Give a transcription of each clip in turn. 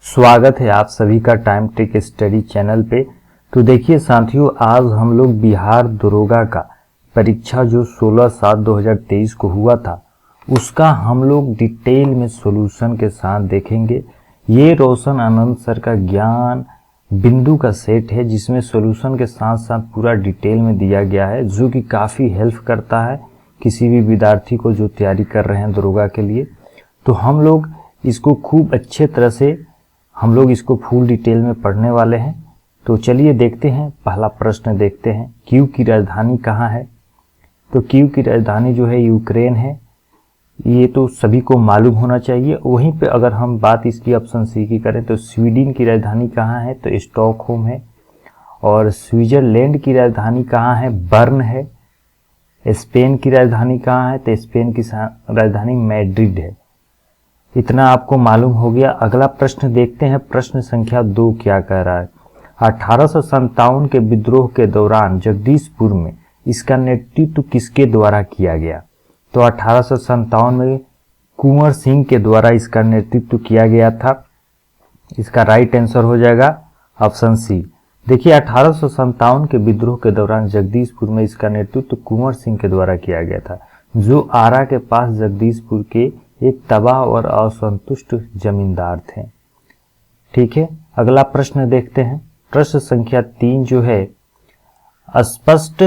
स्वागत है आप सभी का टाइम टेक स्टडी चैनल पे। तो देखिए साथियों, आज हम लोग बिहार दरोगा का परीक्षा जो 16/7/2023 को हुआ था उसका हम लोग डिटेल में सॉल्यूशन के साथ देखेंगे। ये रोशन आनंद सर का ज्ञान बिंदु का सेट है जिसमें सॉल्यूशन के साथ साथ पूरा डिटेल में दिया गया है, जो कि काफ़ी हेल्प करता है किसी भी विद्यार्थी को जो तैयारी कर रहे हैं दरोगा के लिए। तो हम लोग इसको खूब अच्छे तरह से फुल डिटेल में पढ़ने वाले हैं। तो चलिए देखते हैं। पहला प्रश्न देखते हैं, कीव की राजधानी कहाँ है? तो कीव की राजधानी जो है यूक्रेन है, ये तो सभी को मालूम होना चाहिए। वहीं पे अगर हम बात इसकी ऑप्शन सी की करें तो स्वीडन की राजधानी कहाँ है? तो स्टॉकहोम है। और स्विट्जरलैंड की राजधानी कहाँ है? बर्न है। स्पेन की राजधानी कहाँ है? तो स्पेन की राजधानी मैड्रिड है। इतना आपको मालूम हो गया। अगला प्रश्न देखते हैं, प्रश्न संख्या 2 क्या कह रहा है। 1857 के विद्रोह के दौरान जगदीशपुर में इसका नेतृत्व किसके द्वारा किया गया? तो 1857 में कुंवर सिंह के द्वारा इसका नेतृत्व किया गया था। इसका राइट आंसर हो जाएगा ऑप्शन सी। देखिए 1857 के विद्रोह के दौरान जगदीशपुर में इसका नेतृत्व कुंवर सिंह के द्वारा किया गया था, जो आरा के पास जगदीशपुर के एक तबाह और असंतुष्ट जमींदार थे। ठीक है, अगला प्रश्न देखते हैं। प्रश्न संख्या 3 जो है, स्पष्ट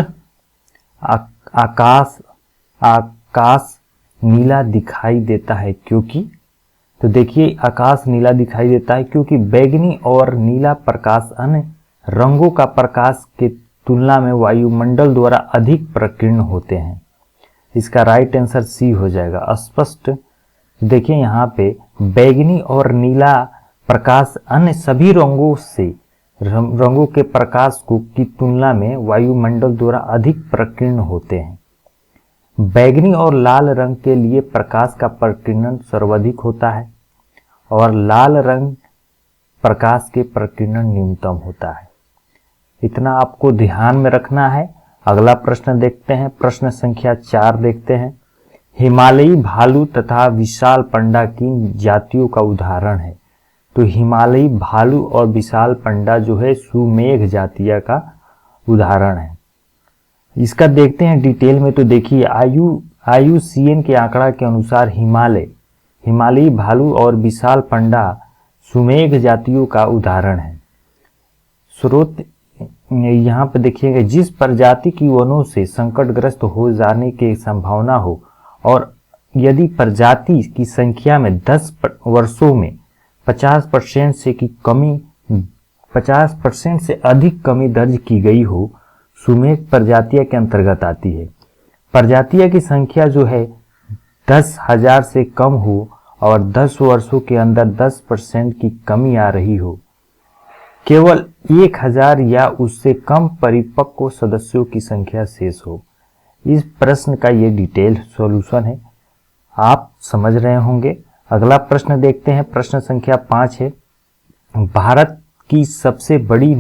आकाश नीला दिखाई देता है क्योंकि? तो देखिए आकाश नीला दिखाई देता है क्योंकि बैंगनी और नीला प्रकाश अन्य रंगों का प्रकाश के तुलना में वायुमंडल द्वारा अधिक प्रकीर्ण होते हैं। इसका राइट आंसर सी हो जाएगा। स्पष्ट देखिए यहाँ पे बैंगनी और नीला प्रकाश अन्य सभी रंगों के प्रकाश को की तुलना में वायुमंडल द्वारा अधिक प्रकीर्ण होते हैं। बैंगनी और लाल रंग के लिए प्रकाश का प्रकीर्णन सर्वाधिक होता है और लाल रंग प्रकाश के प्रकीर्णन न्यूनतम होता है। इतना आपको ध्यान में रखना है। अगला प्रश्न देखते हैं, प्रश्न संख्या 4 देखते हैं। हिमालयी भालू तथा विशाल पंडा किन जातियों का उदाहरण है? तो हिमालयी भालू और विशाल पंडा जो है सुमेघ जातीय का उदाहरण है। इसका देखते हैं डिटेल में। तो देखिए IUCN के आंकड़ा के अनुसार हिमालयी भालू और विशाल पंडा सुमेघ जातियों का उदाहरण है। स्रोत यहाँ पे देखिएगा, जिस प्रजाति की वनों से संकटग्रस्त हो जाने की संभावना हो और यदि प्रजाति की संख्या में 10 वर्षों में 50% से अधिक कमी दर्ज की गई हो, सुमेघ प्रजातियां के अंतर्गत आती है। प्रजातियां की संख्या जो है 10,000 से कम हो और 10 वर्षों के अंदर 10% की कमी आ रही हो, केवल 1000 या उससे कम परिपक्व सदस्यों की संख्या शेष हो। इस प्रश्न का ये डिटेल सॉल्यूशन है, आप समझ रहे होंगे। अगला प्रश्न देखते हैं, प्रश्न संख्या 5 है। भारत की सबसे बड़ी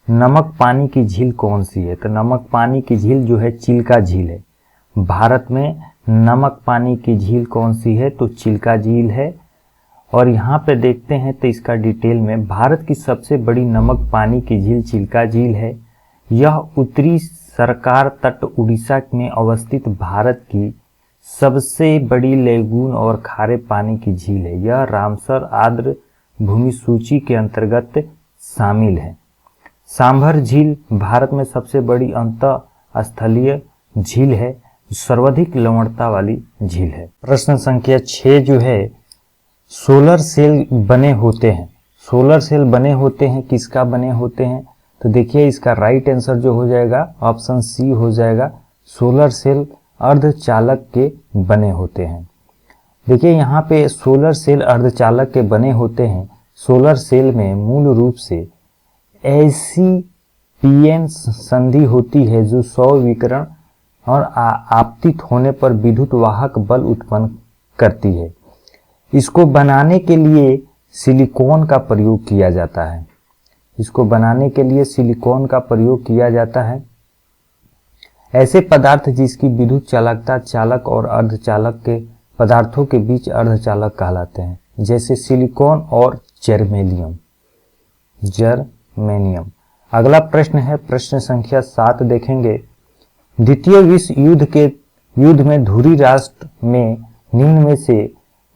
नमक पानी की झील कौन सी है? तो नमक पानी की झील जो है चिल्का झील है। भारत में नमक पानी की झील कौन सी है? तो चिल्का झील है। और यहाँ पे देखते हैं तो इसका डिटेल में, भारत की सबसे बड़ी नमक पानी की झील चिल्का झील है। यह उत्तरी सरकार तट उड़ीसा में अवस्थित भारत की सबसे बड़ी लेगून और खारे पानी की झील है। यह रामसर आर्द्र भूमि सूची के अंतर्गत शामिल है। सांभर झील भारत में सबसे बड़ी अंतःस्थलीय झील है, सर्वाधिक लवणता वाली झील है। प्रश्न संख्या 6 जो है, सोलर सेल बने होते हैं। सोलर सेल बने होते हैं किसका बने होते हैं? तो देखिए इसका राइट आंसर जो हो जाएगा ऑप्शन सी हो जाएगा। सोलर सेल अर्धचालक के बने होते हैं। देखिए यहाँ पे सोलर सेल अर्धचालक के बने होते हैं। सोलर सेल में मूल रूप से ऐसी पीएन संधि होती है जो सौर विकिरण और आपतित होने पर विद्युत वाहक बल उत्पन्न करती है। इसको बनाने के लिए सिलिकॉन का प्रयोग किया जाता है। ऐसे पदार्थ जिसकी विद्युत चालकता चालक और अर्धचालक के पदार्थों के बीच अर्धचालक कहलाते हैं, जैसे सिलिकॉन और जर्मेनियम। जर्मेनियम। अगला प्रश्न है प्रश्न संख्या 7 देखेंगे। द्वितीय विश्व युद्ध में धुरी राष्ट्र में निम्न में से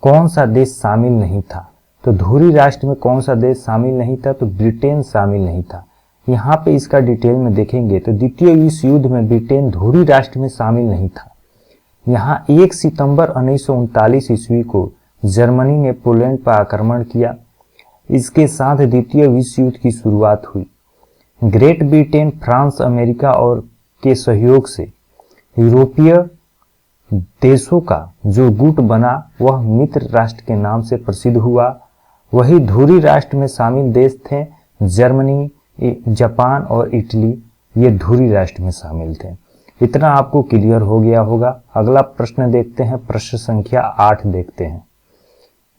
कौन सा देश शामिल नहीं था? तो धुरी राष्ट्र में कौन सा देश शामिल नहीं था? तो ब्रिटेन शामिल नहीं था। यहाँ पे इसका डिटेल में देखेंगे तो द्वितीय विश्व युद्ध में ब्रिटेन धुरी राष्ट्र में शामिल नहीं था। यहाँ 1 सितंबर 1939 ईस्वी को जर्मनी ने पोलैंड पर आक्रमण किया। इसके साथ द्वितीय विश्व युद्ध की शुरुआत हुई। ग्रेट ब्रिटेन, फ्रांस, अमेरिका और के सहयोग से यूरोपीय देशों का जो गुट बना वह मित्र राष्ट्र के नाम से प्रसिद्ध हुआ। वही धुरी राष्ट्र में शामिल देश थे जर्मनी, जापान और इटली, ये धुरी राष्ट्र में शामिल थे। इतना आपको क्लियर हो गया होगा। अगला प्रश्न देखते हैं, प्रश्न संख्या 8 देखते हैं।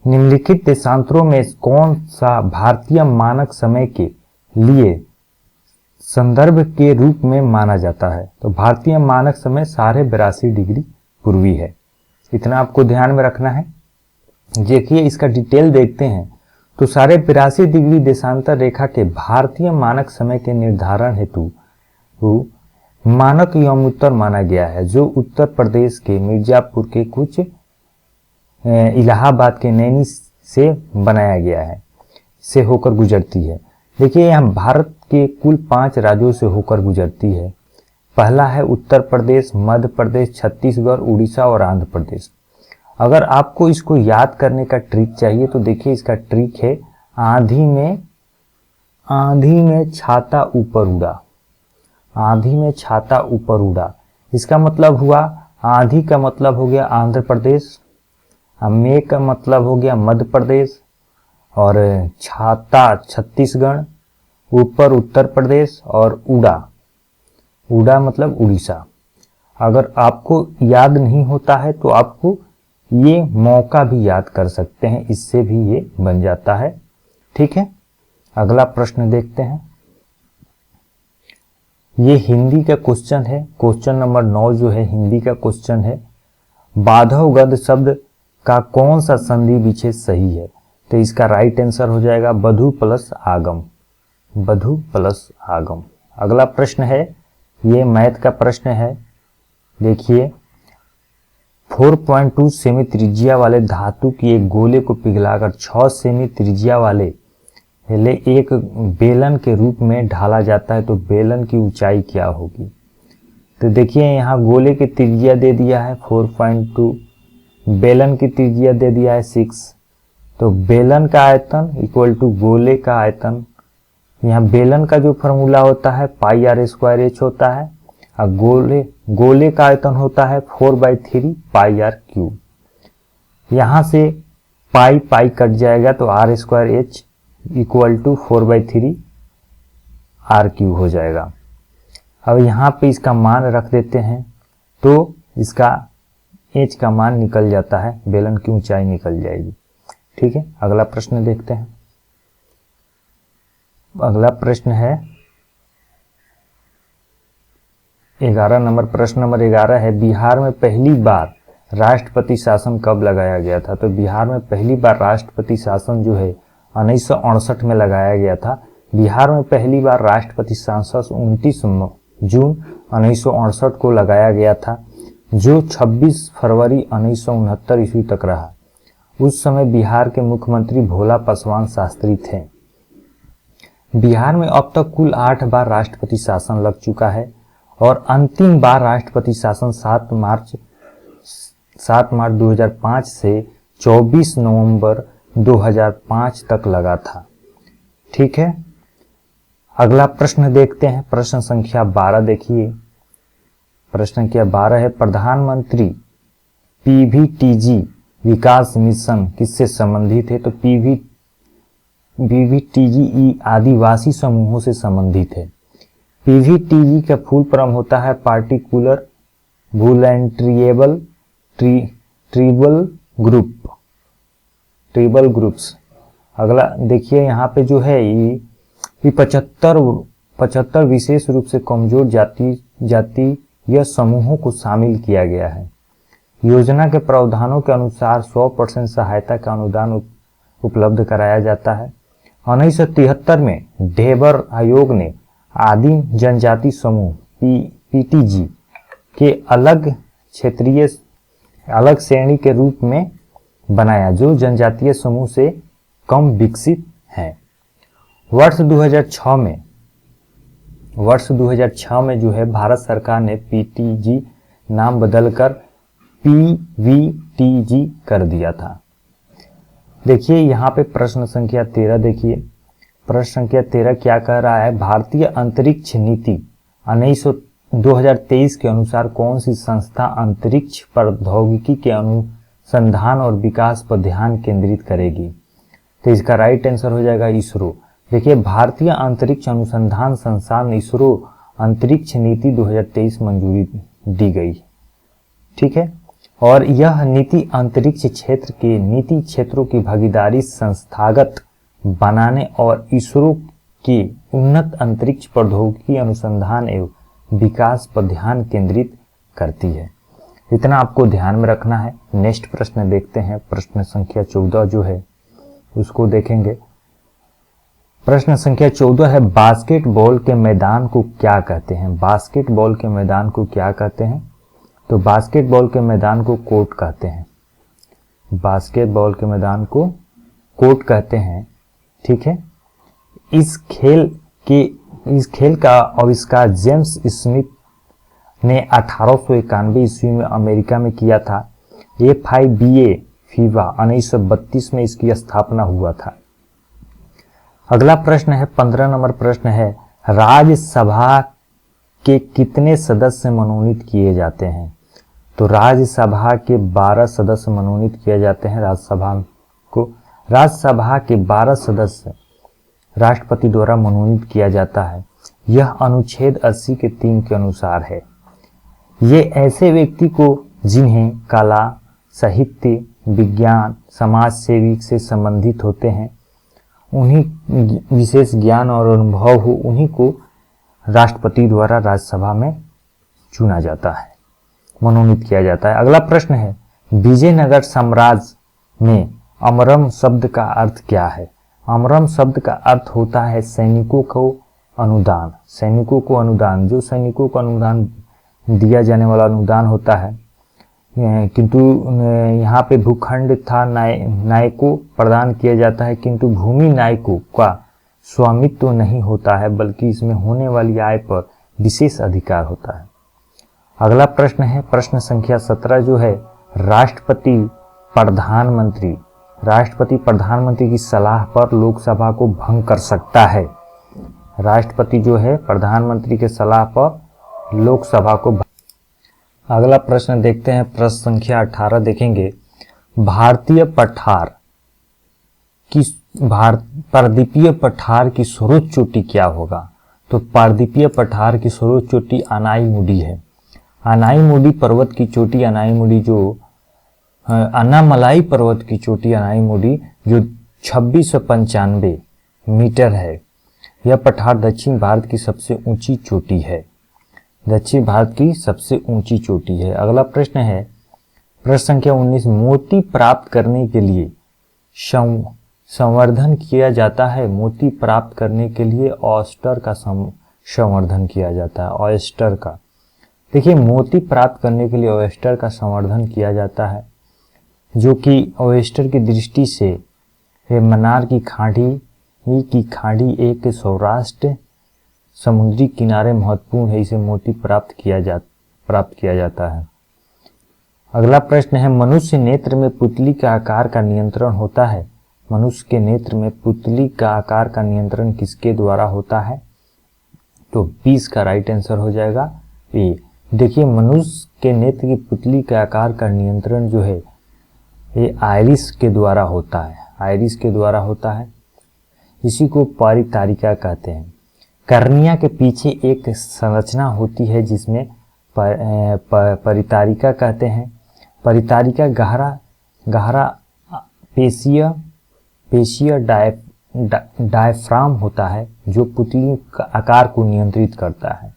निम्नलिखित देशांतरों में कौन सा भारतीय मानक समय के लिए संदर्भ के रूप में माना जाता है? तो भारतीय मानक समय 82.5 डिग्री पूर्वी है। इतना आपको ध्यान में रखना है। देखिए इसका डिटेल देखते हैं तो 82.5 डिग्री देशांतर रेखा के भारतीय मानक समय के निर्धारण हेतु मानक यमोत्तर माना गया है, जो उत्तर प्रदेश के मिर्जापुर के कुछ इलाहाबाद के नैनी से बनाया गया है, से होकर गुजरती है। देखिए यहाँ भारत के कुल 5 राज्यों से होकर गुजरती है। पहला है उत्तर प्रदेश, मध्य प्रदेश, छत्तीसगढ़, उड़ीसा और आंध्र प्रदेश। अगर आपको इसको याद करने का ट्रिक चाहिए तो देखिए इसका ट्रिक है आंधी में छाता ऊपर उड़ा। आंधी में छाता ऊपर उड़ा, इसका मतलब हुआ आंधी का मतलब हो गया आंध्र प्रदेश, मेघ का मतलब हो गया मध्य प्रदेश और छाता छत्तीसगढ़, ऊपर उत्तर प्रदेश और उड़ा मतलब उड़ीसा। अगर आपको याद नहीं होता है तो आपको ये मौका भी याद कर सकते हैं, इससे भी ये बन जाता है। ठीक है, अगला प्रश्न देखते हैं। ये हिंदी का क्वेश्चन है, क्वेश्चन नंबर 9 जो है हिंदी का क्वेश्चन है। बाधव गद्य शब्द का कौन सा संधि विच्छेद सही है? तो इसका राइट आंसर हो जाएगा बधु प्लस आगम। बधु प्लस आगम। अगला प्रश्न है, ये मैथ का प्रश्न है। देखिए 4.2 सेमी त्रिज्या वाले धातु की एक गोले को पिघलाकर 6 सेमी त्रिज्या वाले एक बेलन के रूप में ढाला जाता है तो बेलन की ऊंचाई क्या होगी? तो देखिए यहाँ गोले की त्रिज्या दे दिया है 4.2, बेलन की त्रिज्या दे दिया है 6। तो बेलन का आयतन इक्वल टू गोले का आयतन। यहाँ बेलन का जो फॉर्मूला होता है πr² होता है और गोले का आयतन होता है 4/3 πr³। यहाँ से पाई कट जाएगा तो r² इक्वल टू 4/3 r³ हो जाएगा। अब यहाँ पे इसका मान रख देते हैं तो इसका h का मान निकल जाता है, बेलन की ऊंचाई निकल जाएगी। ठीक है, अगला प्रश्न देखते हैं। अगला प्रश्न है 11 नंबर, प्रश्न नंबर 11 है बिहार में पहली बार राष्ट्रपति शासन कब लगाया गया था? तो बिहार में पहली बार राष्ट्रपति शासन जो है 1968 में लगाया गया था। बिहार में पहली बार राष्ट्रपति शासन 29 जून 1968 को लगाया गया था, जो 26 फरवरी 1969 ईस्वी तक रहा। उस समय बिहार के मुख्यमंत्री भोला पासवान शास्त्री थे। बिहार में अब तक कुल 8 बार राष्ट्रपति शासन लग चुका है और अंतिम बार राष्ट्रपति शासन 7 मार्च 2005 से 24 नवंबर 2005 तक लगा था। ठीक है, अगला प्रश्न देखते हैं, प्रश्न संख्या 12 देखिए। प्रश्न संख्या 12 है प्रधानमंत्री PVTG विकास मिशन किससे संबंधित है? तो PVTG आदिवासी समूहों से संबंधित है। PVTG का फुल फॉर्म होता है पार्टिकुलर वुलनरेबल ट्रिबल ग्रुप्स। अगला देखिए यहाँ पे जो है ये 75 विशेष रूप से कमजोर जातीय समूहों को शामिल किया गया है। योजना के प्रावधानों के अनुसार 100% सहायता का अनुदान उपलब्ध कराया जाता है। 1973 में ढेबर आयोग ने आदिम जनजाति समूह पीटीजी के अलग श्रेणी के रूप में बनाया जो जनजातीय समूह से कम विकसित हैं। वर्ष 2006 में जो है भारत सरकार ने पीटीजी नाम बदलकर पीवीटीजी कर दिया था। देखिए यहाँ पे प्रश्न संख्या 13 देखिए, प्रश्न संख्या 13 क्या कह रहा है, भारतीय अंतरिक्ष नीति 2023 के अनुसार कौन सी संस्था अंतरिक्ष प्रौद्योगिकी के अनुसंधान और विकास पर ध्यान केंद्रित करेगी? तो इसका राइट आंसर हो जाएगा इसरो। देखिए भारतीय अंतरिक्ष अनुसंधान संस्थान इसरो अंतरिक्ष नीति 2023 मंजूरी दी गई, ठीक है। और यह नीति अंतरिक्ष क्षेत्र के नीति क्षेत्रों की भागीदारी संस्थागत बनाने और इसरो के उन्नत अंतरिक्ष प्रौद्योगिकी अनुसंधान एवं विकास पर ध्यान केंद्रित करती है। इतना आपको ध्यान में रखना है। नेक्स्ट प्रश्न देखते हैं, प्रश्न संख्या 14 जो है उसको देखेंगे। प्रश्न संख्या 14 है, बास्केटबॉल के मैदान को क्या कहते हैं? बास्केटबॉल के मैदान को क्या कहते हैं? तो बास्केटबॉल के मैदान को कोर्ट कहते हैं। बास्केटबॉल के मैदान को कोर्ट कहते हैं, ठीक है। इस खेल का आविष्कार जेम्स स्मिथ ने 1891 ईस्वी में अमेरिका में किया था। FIBA फीबा 1932 में इसकी स्थापना हुआ था। अगला प्रश्न है 15 नंबर प्रश्न है, राज्यसभा के कितने सदस्य मनोनीत किए जाते हैं? तो राज्यसभा के 12 सदस्य मनोनीत किए जाते हैं। राज्यसभा के 12 सदस्य राष्ट्रपति द्वारा मनोनीत किया जाता है। यह अनुच्छेद 80 के 3 के अनुसार है। ये ऐसे व्यक्ति को जिन्हें कला, साहित्य, विज्ञान, समाज सेवी से संबंधित होते हैं, उन्हीं विशेष ज्ञान और अनुभव हो, उन्हीं को राष्ट्रपति द्वारा राज्यसभा में चुना जाता है, मनोनीत किया जाता है। अगला प्रश्न है, विजयनगर साम्राज्य में अमरम शब्द का अर्थ क्या है? अमरम शब्द का अर्थ होता है सैनिकों को अनुदान। सैनिकों को अनुदान, जो सैनिकों को अनुदान दिया जाने वाला अनुदान होता है। किंतु यहाँ पे भूखंड था नायकों प्रदान किया जाता है, किंतु भूमि नायकों का स्वामित्व तो नहीं होता है, बल्कि इसमें होने वाली आय पर विशेष अधिकार होता है। अगला प्रश्न है प्रश्न संख्या 17 जो है, राष्ट्रपति प्रधानमंत्री की सलाह पर लोकसभा को भंग कर सकता है। राष्ट्रपति जो है प्रधानमंत्री के सलाह पर लोकसभा को अगला प्रश्न देखते हैं, प्रश्न संख्या 18 देखेंगे, पारदीपीय पठार की सर्वोच्च चोटी क्या होगा? तो पारदीपीय पठार की सर्वोच्च चोटी अनाईमुडी है। अनाईमुडी पर्वत की चोटी, अनाईमुडी जो अन्नामलाई पर्वत की चोटी अनाईमुडी जो 2695 मीटर है। यह पठार दक्षिण भारत की सबसे ऊंची चोटी है। दक्षिण भारत की सबसे ऊंची चोटी है। अगला प्रश्न है प्रश्न संख्या 19, मोती प्राप्त करने के लिए संवर्धन किया जाता है। मोती प्राप्त करने के लिए ऑयस्टर का संवर्धन किया जाता है। ऑयस्टर का, देखिए मोती प्राप्त करने के लिए ऑयस्टर का संवर्धन किया जाता है, जो कि ऑयस्टर की दृष्टि से मन्नार की खाड़ी एक सौराष्ट्र समुद्री किनारे महत्वपूर्ण है। इसे मोती प्राप्त किया जाता है। अगला प्रश्न है, मनुष्य नेत्र में पुतली का आकार का नियंत्रण होता है। मनुष्य के नेत्र में पुतली का आकार का नियंत्रण किसके द्वारा होता है? तो 20 का राइट आंसर हो जाएगा ए। देखिए मनुष्य के नेत्र की पुतली के आकार का नियंत्रण जो है ये आइरिस के द्वारा होता है। आइरिस के द्वारा होता है। इसी को परितारिका कहते हैं। कर्निया के पीछे एक संरचना होती है जिसमें परितारिका कहते हैं। परितारिका गहरा पेशीय डायफ्राम होता है जो पुतली का आकार को नियंत्रित करता है।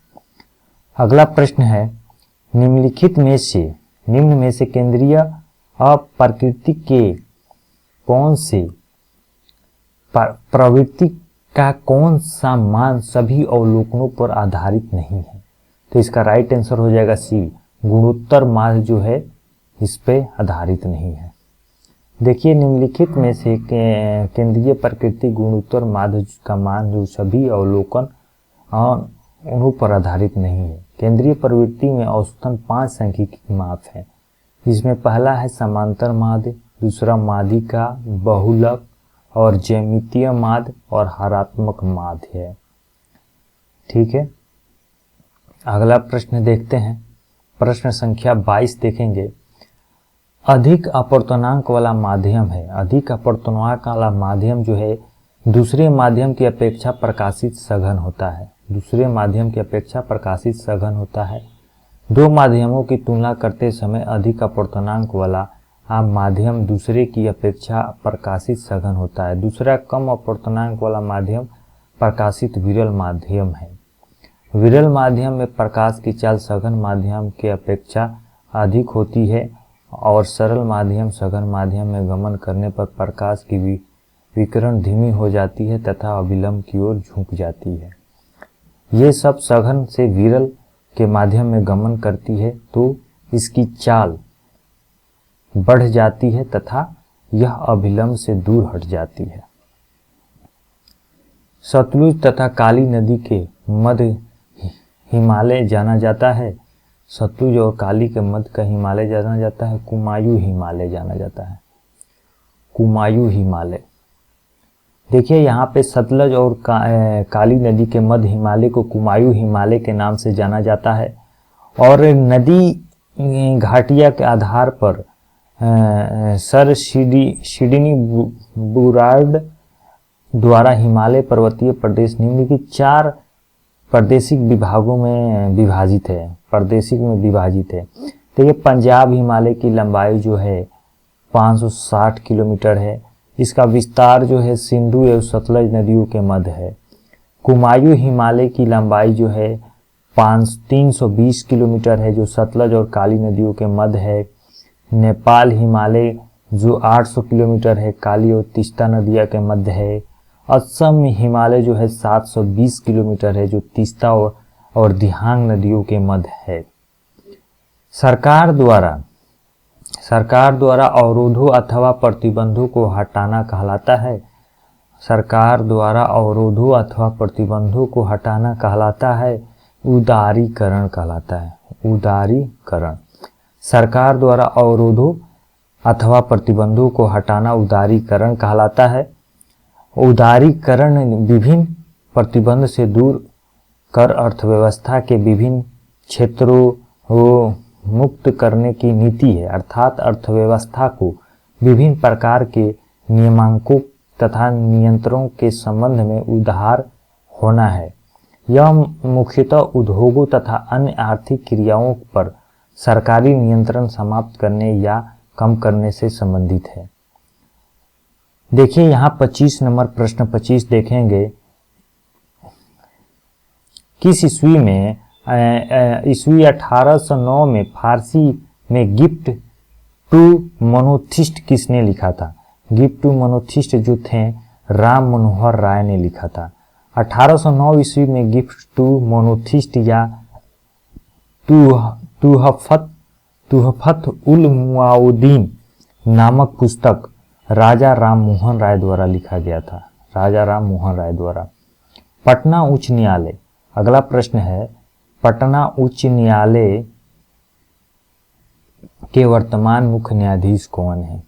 अगला प्रश्न है, निम्न में से केंद्रीय अप्रकृति के कौन से प्रवृत्ति का कौन सा मान सभी अवलोकनों पर आधारित नहीं है? तो इसका राइट आंसर हो जाएगा सी, गुणोत्तर माध्य जो है इस पे आधारित नहीं है। देखिए निम्नलिखित में से केंद्रीय प्रकृति गुणोत्तर माध्य का मान जो सभी अवलोकन उन्हों पर आधारित नहीं है। केंद्रीय प्रवृत्ति में औसतन 5 सांख्यिकी माप है, जिसमें पहला है समांतर माध्य, दूसरा माध्यिका, बहुलक और ज्यामितीय माध्य और हरात्मक माध्य है। ठीक है, अगला प्रश्न देखते हैं। प्रश्न संख्या 22 देखेंगे। अधिक अपवर्तनांक वाला माध्यम है। अधिक अपवर्तनांक वाला माध्यम जो है दूसरे माध्यम की अपेक्षा प्रकाशित सघन होता है। दूसरे माध्यम की अपेक्षा प्रकाशित सघन होता है। दो माध्यमों की तुलना करते समय अधिक अपवर्तनांक वाला माध्यम दूसरे की अपेक्षा प्रकाशित सघन होता है। दूसरा कम अपवर्तनांक वाला माध्यम प्रकाशित विरल माध्यम है। विरल माध्यम में प्रकाश की चाल सघन माध्यम के अपेक्षा अधिक होती है और सरल माध्यम सघन माध्यम में गमन करने पर प्रकाश की विकिरण धीमी हो जाती है तथा अविलंब की ओर झुक जाती है। ये सब सघन से विरल के माध्यम में गमन करती है तो इसकी चाल बढ़ जाती है तथा यह अविलंब से दूर हट जाती है। सतलुज तथा काली नदी के मध्य हिमालय जाना जाता है। सतलुज और काली के मध्य का हिमालय जाना जाता है कुमायूं हिमालय जाना जाता है। कुमायूं हिमालय। देखिए यहाँ पे सतलज और काली नदी के मध्य हिमालय को कुमायूं हिमालय के नाम से जाना जाता है और नदी घाटिया के आधार पर सर सिडनी बुरार्ड द्वारा हिमालय पर्वतीय प्रदेश निम्नलिखित 4 प्रादेशिक विभागों में विभाजित है। प्रादेशिक में विभाजित है। देखिए पंजाब हिमालय की लंबाई जो है 560 किलोमीटर है। इसका विस्तार जो है सिंधु एवं सतलज नदियों के मध्य है। कुमायूं हिमालय की लंबाई जो है 320 किलोमीटर है जो सतलज और काली नदियों के मध्य है। नेपाल हिमालय जो 800 किलोमीटर है काली और तीस्ता नदिया के मध्य है। असम हिमालय जो है 720 किलोमीटर है जो तीस्ता और दिहांग नदियों के मध्य है। सरकार द्वारा अवरोधों अथवा प्रतिबंधों को हटाना कहलाता है। सरकार द्वारा अवरोधों अथवा प्रतिबंधों को हटाना कहलाता है उदारीकरण कहलाता है। उदारीकरण। सरकार द्वारा अवरोधों अथवा प्रतिबंधों को हटाना उदारीकरण कहलाता है। उदारीकरण विभिन्न प्रतिबंध से दूर कर अर्थव्यवस्था के विभिन्न क्षेत्रों को मुक्त करने की नीति है। अर्थात अर्थव्यवस्था को विभिन्न प्रकार के नियमांकों तथा नियंत्रणों के संबंध में उदार होना है। यह मुख्यतः उद्योगों तथा अन्य आर्थिक क्रियाओं पर सरकारी नियंत्रण समाप्त करने या कम करने से संबंधित है। देखिए यहाँ 25 नंबर प्रश्न 25 देखेंगे। किस ईस्वी में ईस्वी 1809 में फारसी में गिफ्ट टू मनोथिस्ट किसने लिखा था? गिफ्ट टू मनोथिस्ट जो थे राम मनोहर राय ने लिखा था। 1809 ईस्वी में गिफ्ट टू मनोथिस्ट या तुहफत उल मुआउद्दीन नामक पुस्तक राजा राम मोहन राय द्वारा लिखा गया था। राजा राम मोहन राय द्वारा। पटना उच्च न्यायालय। अगला प्रश्न है पटना उच्च न्यायालय के वर्तमान मुख्य न्यायाधीश कौन है?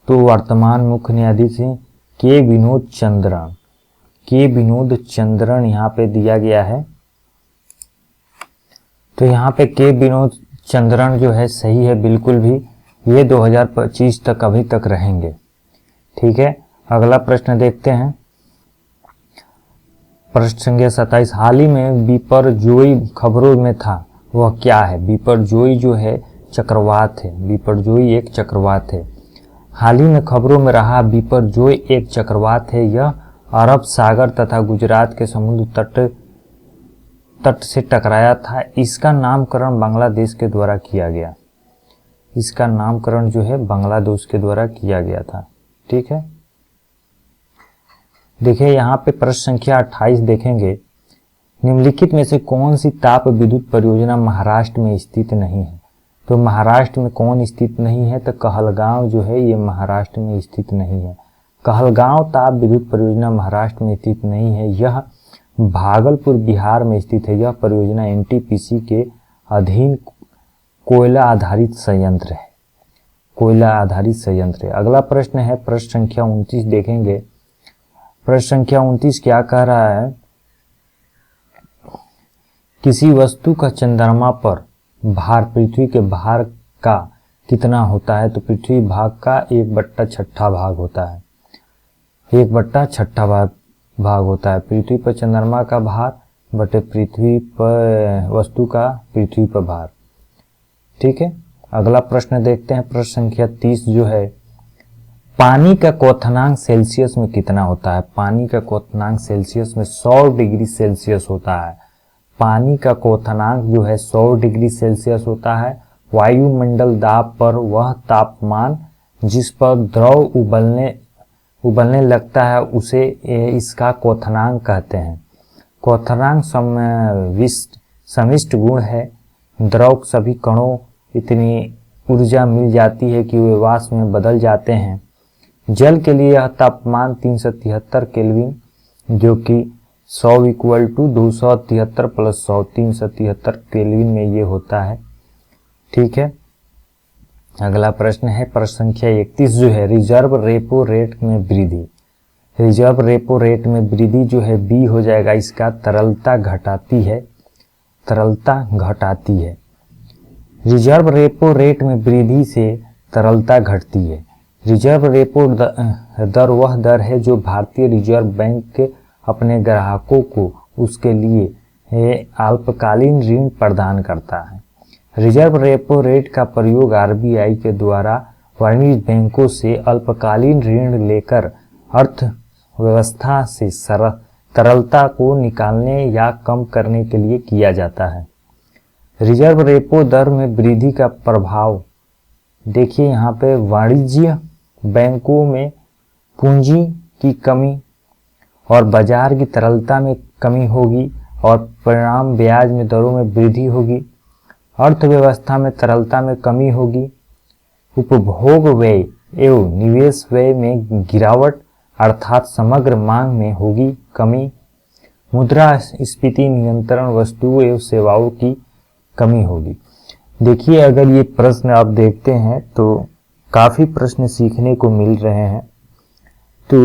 तो वर्तमान मुख्य न्यायाधीश के विनोद चंद्रन। के विनोद चंद्रन यहाँ पे दिया गया है। तो यहाँ पे के विनोद चंद्रन जो है सही है बिल्कुल भी। ये 2025 तक अभी तक रहेंगे। ठीक है, अगला प्रश्न देखते हैं। प्रश्न संख्या 27। हाल ही में बिपरजोई खबरों में था वह क्या है? बिपरजोई जो है चक्रवात है। बिपरजोई एक चक्रवात है। हाल ही में खबरों में रहा बिपरजोई एक चक्रवात है। यह अरब सागर तथा गुजरात के समुद्र तट से टकराया था। इसका नामकरण बांग्लादेश के द्वारा किया गया। इसका नामकरण जो है बांग्लादेश के द्वारा किया गया था। ठीक है, देखिए यहाँ पे प्रश्न संख्या 28 देखेंगे, निम्नलिखित में से कौन सी ताप विद्युत परियोजना महाराष्ट्र में स्थित नहीं है। तो महाराष्ट्र में कौन स्थित नहीं है, तो कहलगांव जो है ये महाराष्ट्र में स्थित नहीं है। कहलगांव ताप विद्युत परियोजना महाराष्ट्र में स्थित नहीं है, यह भागलपुर बिहार में स्थित है। यह परियोजना एनटीपीसी के अधीन कोयला आधारित संयंत्र है, कोयला आधारित संयंत्र है। अगला प्रश्न है प्रश्न संख्या 29 देखेंगे। प्रश्न संख्या 29 क्या कह रहा है, किसी वस्तु का चंद्रमा पर भार पृथ्वी के भार का कितना होता है। तो पृथ्वी भाग का 1/6 भाग होता है, 1/6 भाग होता है। पृथ्वी पर चंद्रमा का भार बटे पृथ्वी पर वस्तु का पृथ्वी पर भार। ठीक है, अगला प्रश्न देखते हैं प्रश्न संख्या 30 जो है, पानी का क्वथनांक सेल्सियस में कितना होता है। पानी का क्वथनांक सेल्सियस में 100 डिग्री सेल्सियस होता है। पानी का क्वथनांक जो है 100 डिग्री सेल्सियस होता है। वायुमंडल दाब पर वह तापमान जिस पर द्रव उबलने लगता है उसे इसका क्वथनांक कहते हैं। क्वथनांक समिष्ट गुण है। द्रव सभी कणों इतनी ऊर्जा मिल जाती है कि वे वाष्प में बदल जाते हैं। जल के लिए यह तापमान 373 केल्विन जो कि 100 = 273 + 100 373 केल्विन में ये होता है। ठीक है, अगला प्रश्न है प्रश्न संख्या 31 जो है, रिजर्व रेपो रेट में वृद्धि। रिजर्व रेपो रेट में वृद्धि जो है बी हो जाएगा इसका, तरलता घटाती है, तरलता घटाती है। रिजर्व रेपो रेट में वृद्धि से तरलता घटती है। रिजर्व रेपो दर वह दर है जो भारतीय रिजर्व बैंक के अपने ग्राहकों को उसके लिए अल्पकालीन ऋण प्रदान करता है। रिजर्व रेपो रेट का प्रयोग आरबीआई के द्वारा वाणिज्य बैंकों से अल्पकालीन ऋण लेकर अर्थव्यवस्था से तरलता को निकालने या कम करने के लिए किया जाता है। रिजर्व रेपो दर में वृद्धि का प्रभाव देखिए यहाँ पे, वाणिज्य बैंकों में पूंजी की कमी और बाजार की तरलता में कमी होगी और परिणाम ब्याज में दरों में वृद्धि होगी। अर्थव्यवस्था में तरलता में कमी होगी। उपभोग व्यय एवं निवेश व्यय में गिरावट अर्थात समग्र मांग में होगी कमी। मुद्रास्फीति नियंत्रण वस्तुओं एवं सेवाओं की कमी होगी। देखिए अगर ये प्रश्न आप देखते हैं तो काफी प्रश्न सीखने को मिल रहे हैं। तो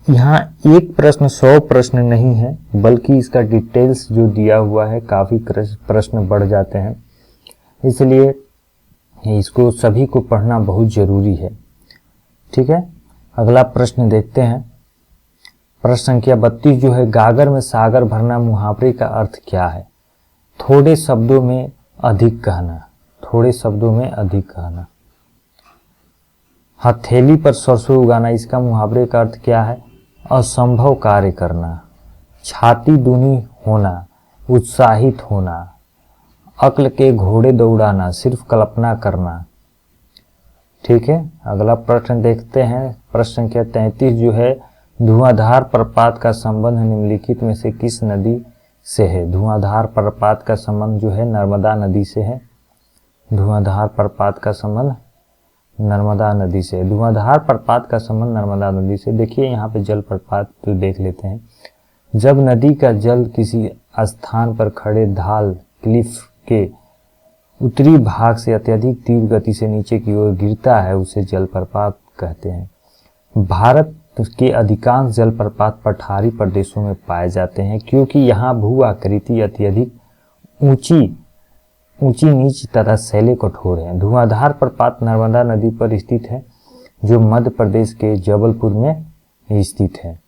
यहाँ एक प्रश्न 100 प्रश्न नहीं है, बल्कि इसका डिटेल्स जो दिया हुआ है काफी प्रश्न बढ़ जाते हैं, इसलिए इसको सभी को पढ़ना बहुत जरूरी है। ठीक है, अगला प्रश्न देखते हैं प्रश्न संख्या 32 जो है, गागर में सागर भरना मुहावरे का अर्थ क्या है। थोड़े शब्दों में अधिक कहना, थोड़े शब्दों में अधिक कहना। हथेली पर सरसों उगाना, इसका मुहावरे का अर्थ क्या है, असंभव कार्य करना। छाती दूनी होना, उत्साहित होना। अक्ल के घोड़े दौड़ाना, सिर्फ कल्पना करना। ठीक है, अगला प्रश्न देखते हैं प्रश्न संख्या 33 जो है, धुआंधार प्रपात का संबंध निम्नलिखित में से किस नदी से है। धुआंधार प्रपात का संबंध जो है नर्मदा नदी से है। धुआंधार प्रपात का संबंध नर्मदा नदी से। धुआंधार प्रपात का संबंध नर्मदा नदी से। देखिए यहाँ पे जल प्रपात तो देख लेते हैं। जब नदी का जल किसी स्थान पर खड़े ढाल क्लिफ के उत्तरी भाग से अत्यधिक तीव्र गति से नीचे की ओर गिरता है उसे जलप्रपात कहते हैं। भारत के अधिकांश जलप्रपात पठारी प्रदेशों में पाए जाते हैं क्योंकि यहाँ भू आकृति अत्यधिक ऊंची नीच तथा शैले कठोर है। धुआंधार प्रपात नर्मदा नदी पर स्थित है जो मध्य प्रदेश के जबलपुर में स्थित है,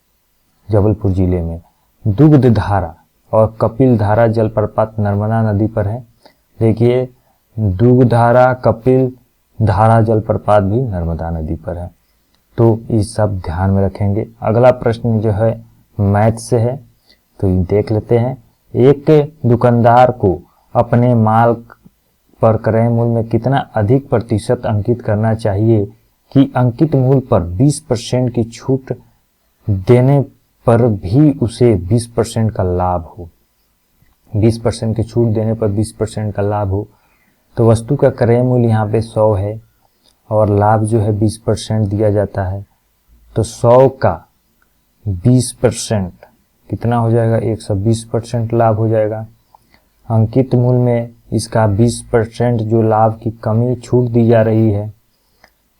जबलपुर जिले में। दुग्ध धारा और कपिल धारा जलप्रपात नर्मदा नदी पर है। देखिए दुग्ध धारा, कपिल धारा जलप्रपात भी नर्मदा नदी पर है। तो ये सब ध्यान में रखेंगे। अगला प्रश्न जो है मैथ से है, तो देख लेते हैं। एक दुकानदार को अपने माल पर क्रय मूल्य में कितना अधिक प्रतिशत अंकित करना चाहिए कि अंकित मूल्य पर 20% की छूट देने पर भी उसे 20% का लाभ हो, 20% की छूट देने पर 20% का लाभ हो, तो वस्तु का क्रय मूल्य यहाँ पे 100 है और लाभ जो है 20% दिया जाता है। तो 100 का 20% कितना हो जाएगा, 120% लाभ हो जाएगा। अंकित मूल्य में इसका 20% जो लाभ की कमी छूट दी जा रही है,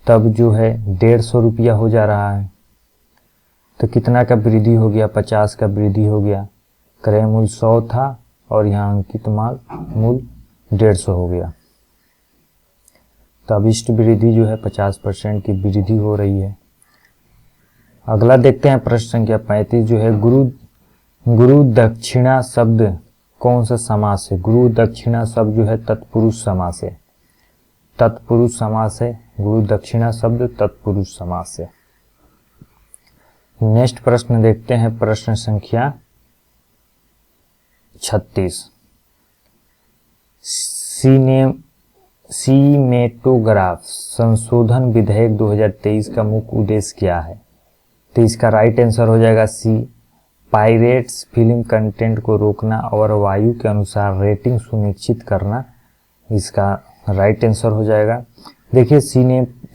तब जो है 150 रुपया हो जा रहा है। तो कितना का वृद्धि हो गया, 50 का वृद्धि हो गया। क्रय मूल्य 100 था और यहाँ अंकित माल मूल्य 150 हो गया। तो अभिष्ट वृद्धि जो है 50% की वृद्धि हो रही है। अगला देखते हैं प्रश्न संख्या 35 जो है गुरु दक्षिणा शब्द कौन सा समास है। गुरु दक्षिणा शब्द जो है तत्पुरुष समास है, तत्पुरुष समास है। गुरु दक्षिणा शब्द तत्पुरुष समास है। नेक्स्ट प्रश्न देखते हैं प्रश्न संख्या 36। सिनेमेटोग्राफ संशोधन विधेयक 2023 का मुख्य उद्देश्य क्या है। तो इसका राइट आंसर हो जाएगा सी, पायरेट्स फिल्म कंटेंट को रोकना और वायु के अनुसार रेटिंग सुनिश्चित करना, इसका राइट आंसर हो जाएगा। देखिए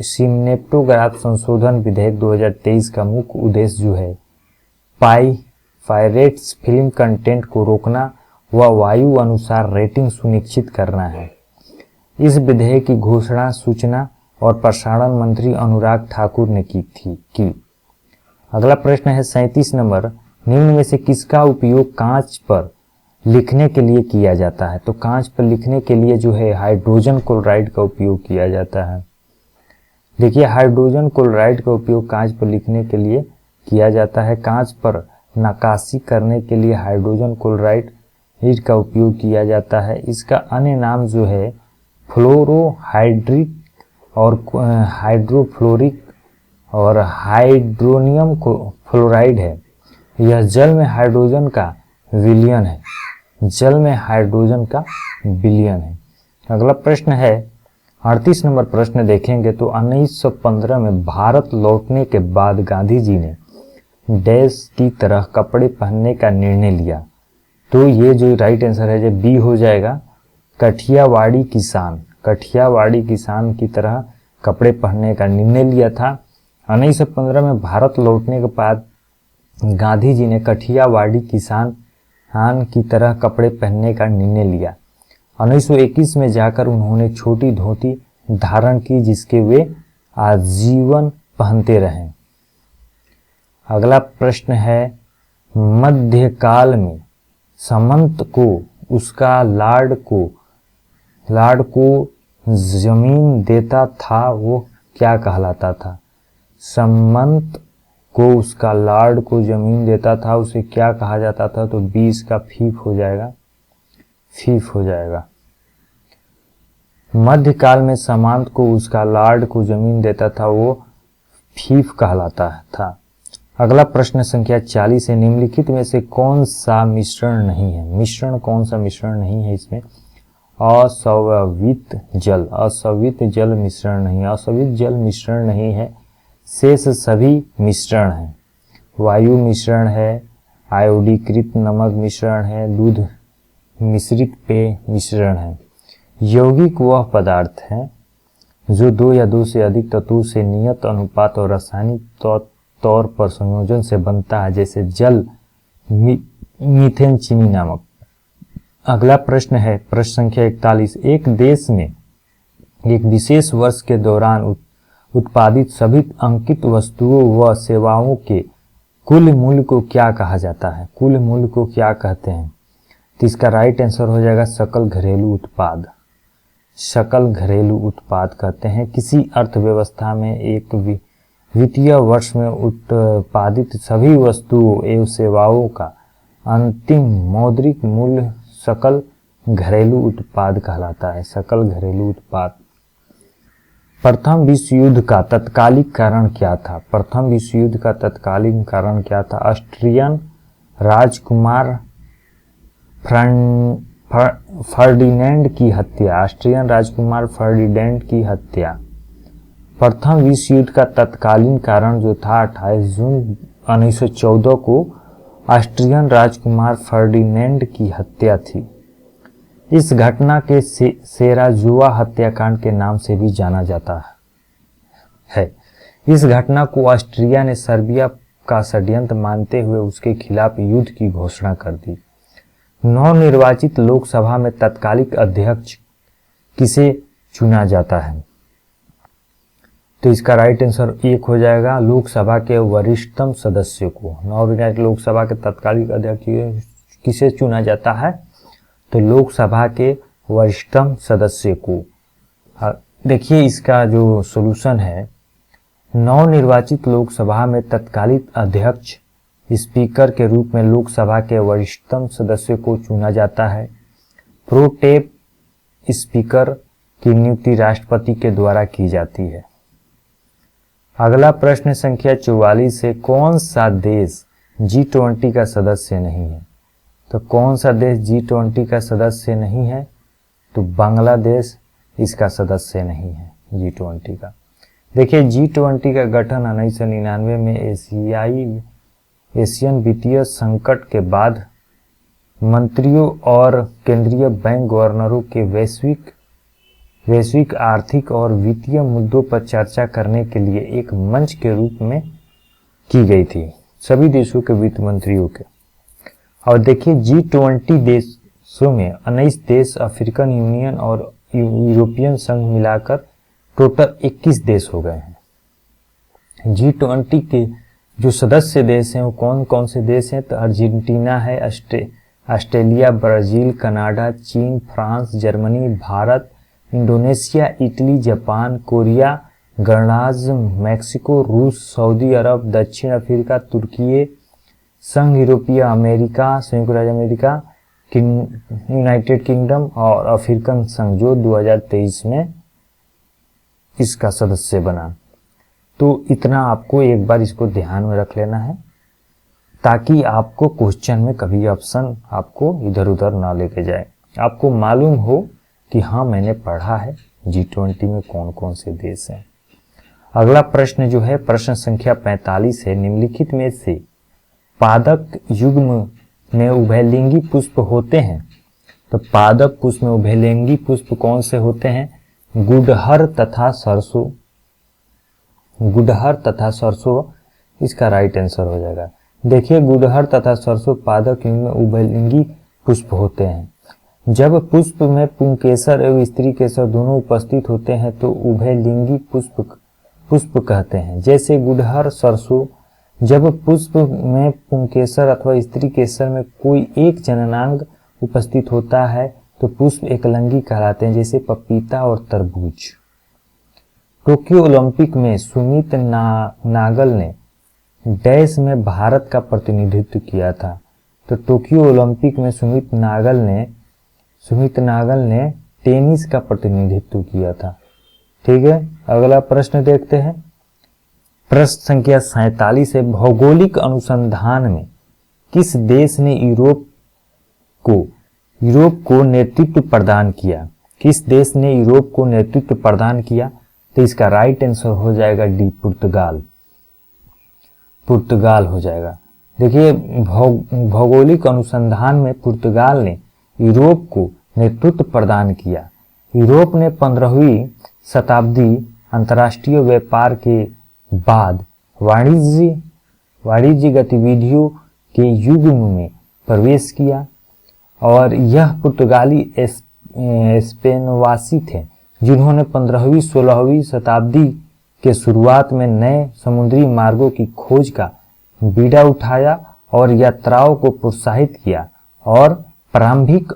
सिनेमेटोग्राफ संशोधन विधेयक 2023 का मुख्य उद्देश्य जो है पायरेट्स फिल्म कंटेंट को रोकना व वायु अनुसार रेटिंग सुनिश्चित करना है। इस विधेयक की घोषणा सूचना और प्रसारण मंत्री अनुराग ठाकुर ने की। अगला प्रश्न है 37 नंबर, निम्न में से किसका उपयोग कांच पर लिखने के लिए किया जाता है। तो कांच पर लिखने के लिए जो है हाइड्रोजन क्लोराइड का उपयोग किया जाता है। देखिए हाइड्रोजन क्लोराइड का उपयोग कांच पर लिखने के लिए किया जाता है। कांच पर नक्काशी करने के लिए हाइड्रोजन क्लोराइड का उपयोग किया जाता है। इसका अन्य नाम जो है फ्लोरोहाइड्रिक और हाइड्रोफ्लोरिक और हाइड्रोनियम फ्लोराइड है। यह जल में हाइड्रोजन का विलयन है, जल में हाइड्रोजन का विलयन है। अगला प्रश्न है 38 नंबर प्रश्न देखेंगे तो 1915 में भारत लौटने के बाद गांधी जी ने डैश की तरह कपड़े पहनने का निर्णय लिया। तो ये जो राइट आंसर है जो बी हो जाएगा, कठियावाड़ी किसान की तरह कपड़े पहनने का निर्णय लिया था। 1915 में भारत लौटने के बाद गांधी जी ने कठियावाड़ी किसान की तरह कपड़े पहनने का निर्णय लिया। 1921 में जाकर उन्होंने छोटी धोती धारण की जिसके वे आजीवन पहनते रहे। अगला प्रश्न है मध्यकाल में सामंत को उसका लाड़ को जमीन देता था वो क्या कहलाता था। सामंत को उसका लाड़ को जमीन देता था उसे क्या कहा जाता था। तो 20 का फीफ हो जाएगा। मध्यकाल में सामंत को उसका लाड़ को जमीन देता था वो फीफ कहलाता था। अगला प्रश्न संख्या 40 है, निम्नलिखित में से कौन सा मिश्रण नहीं है। कौन सा मिश्रण नहीं है इसमें। अस्वावित जल मिश्रण नहीं है। शेष सभी मिश्रण है। वायु मिश्रण है, आयोडीकृत नमक मिश्रण है, दूध मिश्रित पेय मिश्रण है। यौगिक वह पदार्थ है जो 2 या 2 से अधिक तत्वों से नियत अनुपात और रासायनिक तौर पर संयोजन से बनता है, जैसे जल, मीथेन, चीनी, नमक। अगला प्रश्न है प्रश्न संख्या 41, एक देश में एक विशेष वर्ष के दौरान उत्पादित सभी अंकित वस्तुओं व सेवाओं के कुल मूल्य को क्या कहा जाता है। कुल मूल्य को क्या कहते हैं। तो इसका राइट आंसर हो जाएगा सकल घरेलू उत्पाद कहते हैं। किसी अर्थव्यवस्था में एक वित्तीय वर्ष में उत्पादित सभी वस्तुओं एवं सेवाओं का अंतिम मौद्रिक मूल्य सकल घरेलू उत्पाद कहलाता है। सकल घरेलू उत्पाद। प्रथम विश्व युद्ध का तत्कालिक कारण क्या था। ऑस्ट्रियन राजकुमार फर्डिनेंड की हत्या। प्रथम विश्व युद्ध का तत्कालीन कारण जो था 28 जून 1914 को ऑस्ट्रियन राजकुमार फर्डिनेंड की हत्या थी। इस घटना के सेराजुआ हत्याकांड के नाम से भी जाना जाता है। इस घटना को ऑस्ट्रिया ने सर्बिया का षड्यंत्र मानते हुए उसके खिलाफ युद्ध की घोषणा कर दी। नवनिर्वाचित लोकसभा में तत्कालिक अध्यक्ष किसे चुना जाता है? तो इसका राइट आंसर एक हो जाएगा, लोकसभा के वरिष्ठतम सदस्य को। नवनिर्वाचित लोकसभा के तत्कालिक अध्यक्ष किसे चुना जाता है? तो लोकसभा के वरिष्ठतम सदस्य को। देखिए इसका जो सॉल्यूशन है, नवनिर्वाचित लोकसभा में तत्कालिक अध्यक्ष स्पीकर के रूप में लोकसभा के वरिष्ठतम सदस्य को चुना जाता है। प्रोटेप स्पीकर की नियुक्ति राष्ट्रपति के द्वारा की जाती है। अगला प्रश्न संख्या 44 है, कौन सा देश G20 का सदस्य नहीं है? तो कौन सा देश G20 का सदस्य नहीं है? तो बांग्लादेश इसका सदस्य नहीं है G20 का। देखिए G20 का गठन 1999 में एशियन वित्तीय संकट के बाद मंत्रियों और केंद्रीय बैंक गवर्नरों के वैश्विक आर्थिक और वित्तीय मुद्दों पर चर्चा करने के लिए एक मंच के रूप में की गई थी, सभी देशों के वित्त मंत्रियों के। और देखिए G20 देशों में 19 देश, अफ्रीकन यूनियन और यूरोपियन संघ मिलाकर टोटल 21 देश हो गए हैं। G20 के जो सदस्य देश हैं वो कौन कौन से देश हैं? तो अर्जेंटीना है, ऑस्ट्रेलिया, ब्राजील, कनाडा, चीन, France, Germany, Bharat, Indonesia, Italy, Japan, Korea, गणराज्य, मैक्सिको, रूस, सऊदी अरब, दक्षिण अफ्रीका, तुर्की, संघ यूरोपीय अमेरिका, संयुक्त राज्य अमेरिका, यूनाइटेड किंगडम और अफ्रीकन संघ जो 2023 में इसका सदस्य बना। तो इतना आपको एक बार इसको ध्यान में रख लेना है ताकि आपको क्वेश्चन में कभी ऑप्शन आपको इधर उधर ना लेके जाए, आपको मालूम हो कि हाँ मैंने पढ़ा है G20 में कौन कौन से देश हैं। अगला प्रश्न जो है प्रश्न संख्या 45 है, निम्नलिखित में से पादप युग्म में उभयलिंगी पुष्प होते हैं? तो पादप पुष्प में उभयलिंगी पुष्प कौन से होते हैं? गुड़हर तथा सरसों। गुड़हर तथा सरसों इसका राइट आंसर हो जाएगा। देखिए गुड़हर तथा सरसों पादप युग्म में उभयलिंगी पुष्प होते हैं। जब पुष्प में पुंकेसर एवं स्त्री केसर दोनों उपस्थित होते हैं तो उभयलिंगी पुष्प कहते हैं। जैसे गुड़हर सरसों, जब पुष्प में पुंकेसर अथवा स्त्री केसर में कोई एक जननांग उपस्थित होता है तो पुष्प एकलिंगी कहलाते हैं, जैसे पपीता और तरबूज। टोक्यो ओलंपिक में सुमित नागल ने डैश में भारत का प्रतिनिधित्व किया था। तो टोक्यो ओलंपिक में सुमित नागल ने टेनिस का प्रतिनिधित्व किया था। ठीक है, अगला प्रश्न देखते हैं। प्रश्न संख्या 47 है, भौगोलिक अनुसंधान में किस देश ने यूरोप को नेतृत्व प्रदान किया? किस देश ने यूरोप को नेतृत्व प्रदान किया? तो इसका राइट आंसर हो जाएगा डी, पुर्तगाल। पुर्तगाल हो जाएगा। देखिए भौगोलिक अनुसंधान में पुर्तगाल ने यूरोप को नेतृत्व प्रदान किया। यूरोप ने 15वीं शताब्दी अंतर्राष्ट्रीय व्यापार के बाद वाणिज्य गतिविधियों के युग में प्रवेश किया और यह पुर्तगाली स्पेनवासी थे जिन्होंने 15वीं-16वीं शताब्दी के शुरुआत में नए समुद्री मार्गों की खोज का बीड़ा उठाया और यात्राओं को प्रोत्साहित किया और प्रारंभिक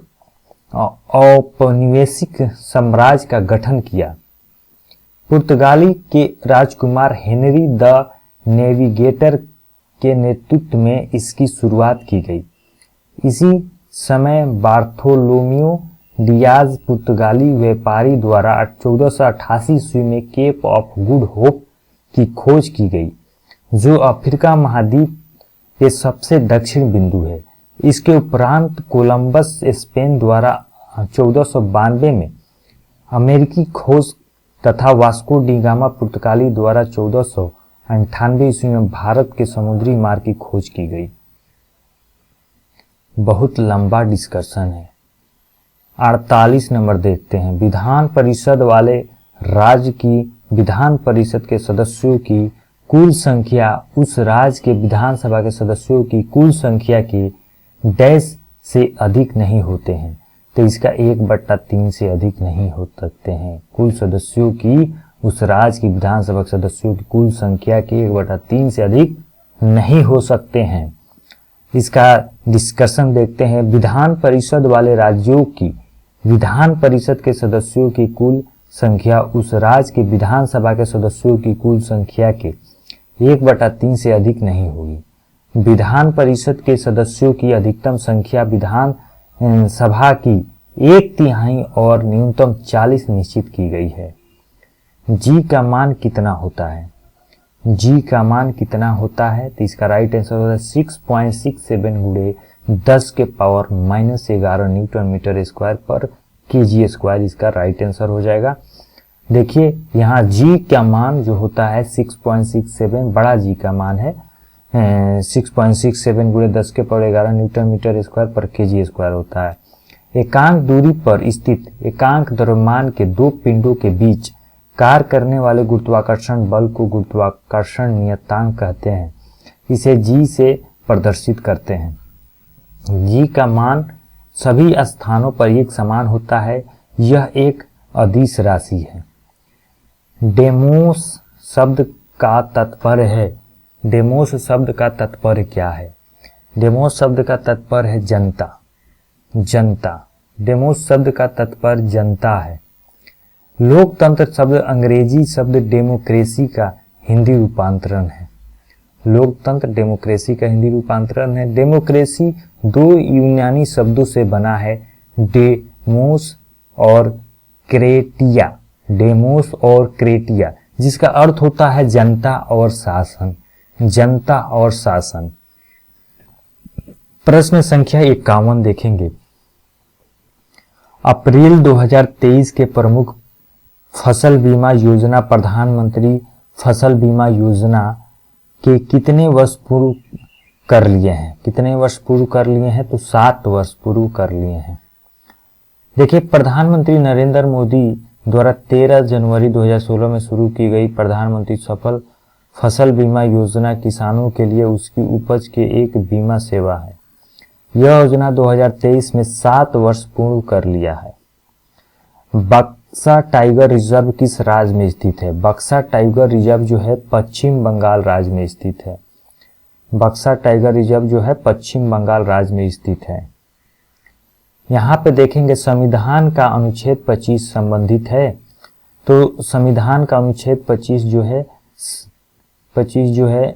औपनिवेशिक साम्राज्य का गठन किया। पुर्तगाली के राजकुमार हेनरी द नेविगेटर के नेतृत्व में इसकी शुरुआत की गई। इसी समय बार्थोलोमियो डियाज पुर्तगाली व्यापारी द्वारा 1488 ईस्वी में केप ऑफ गुड होप की खोज की गई, जो अफ्रीका महाद्वीप के सबसे दक्षिण बिंदु है। इसके उपरांत कोलंबस स्पेन द्वारा 1492 में अमेरिकी खोज तथा वास्को डी गामा पुर्तगाली द्वारा 98 ईस्वी में भारत के समुद्री मार्ग की खोज की गई। बहुत लंबा डिस्कशन है। 48 नंबर देखते हैं। विधान परिषद वाले राज्य की विधान परिषद के सदस्यों की कुल संख्या उस राज्य के विधानसभा के सदस्यों की कुल संख्या के डैश से अधिक नहीं होते हैं। तो इसका 1/3 से अधिक नहीं हो सकते हैं। कुल सदस्यों की उस राज्य की विधानसभा के सदस्यों की कुल संख्या के 1/3 से अधिक नहीं हो सकते हैं। इसका डिस्कशन देखते हैं। विधान परिषद वाले राज्यों की विधान परिषद के सदस्यों की कुल संख्या उस राज्य के विधानसभा के सदस्यों की कुल संख्या के 1/3 से अधिक नहीं होगी। विधान परिषद के सदस्यों की अधिकतम संख्या विधान सभा की 1/3 और न्यूनतम 40 निश्चित की गई है। जी का मान कितना होता है? जी का मान कितना होता है? तो इसका राइट आंसर होता है 6.67 गुणे 10 के पावर -11 न्यूटन मीटर स्क्वायर पर केजी स्क्वायर। इसका राइट आंसर हो जाएगा। देखिए यहाँ जी का मान जो होता है 6.67, बड़ा जी का मान है 6.67 गुणे 10 के पावर 11 न्यूटन मीटर स्क्वायर पर केजी स्क्वायर होता है। एकांक दूरी पर स्थित एकांक द्रव्यमान के दो पिंडों के बीच कार्य करने वाले गुरुत्वाकर्षण बल को गुरुत्वाकर्षण नियतांक कहते हैं। इसे जी से प्रदर्शित करते हैं। जी का मान सभी स्थानों पर एक समान होता है। यह एक अदिश राशि है। डेमोस शब्द का तात्पर्य है। डेमोस शब्द का तात्पर्य क्या है? डेमोस शब्द का तात्पर्य है जनता। जनता। डेमोस शब्द का तात्पर्य जनता है। लोकतंत्र शब्द अंग्रेजी शब्द डेमोक्रेसी का हिंदी रूपांतरण है। लोकतंत्र डेमोक्रेसी का हिंदी रूपांतरण है। डेमोक्रेसी दो यूनानी शब्दों से बना है, डेमोस और क्रेटिया। डेमोस और क्रेटिया, जिसका अर्थ होता है जनता और शासन। जनता और शासन। प्रश्न संख्या 51 देखेंगे। अप्रैल 2023 के प्रमुख फसल बीमा योजना प्रधानमंत्री फसल बीमा योजना के कितने वर्ष पूर्व कर लिए हैं? कितने वर्ष पूर्व कर लिए हैं? तो 7 वर्ष पूर्व कर लिए हैं। देखिए, प्रधानमंत्री नरेंद्र मोदी द्वारा 13 जनवरी 2016 में शुरू की गई प्रधानमंत्री सफल फसल बीमा योजना किसानों के लिए उसकी उपज के एक बीमा सेवा है। यह योजना 2023 में 7 वर्ष पूर्ण कर लिया है। बक्सा टाइगर रिजर्व किस राज्य में स्थित है? बक्सा टाइगर रिजर्व जो है पश्चिम बंगाल राज्य में स्थित है। बक्सा टाइगर रिजर्व जो है पश्चिम बंगाल राज्य में स्थित है। यहाँ पे देखेंगे संविधान का अनुच्छेद 25 संबंधित है। तो संविधान का अनुच्छेद 25 जो है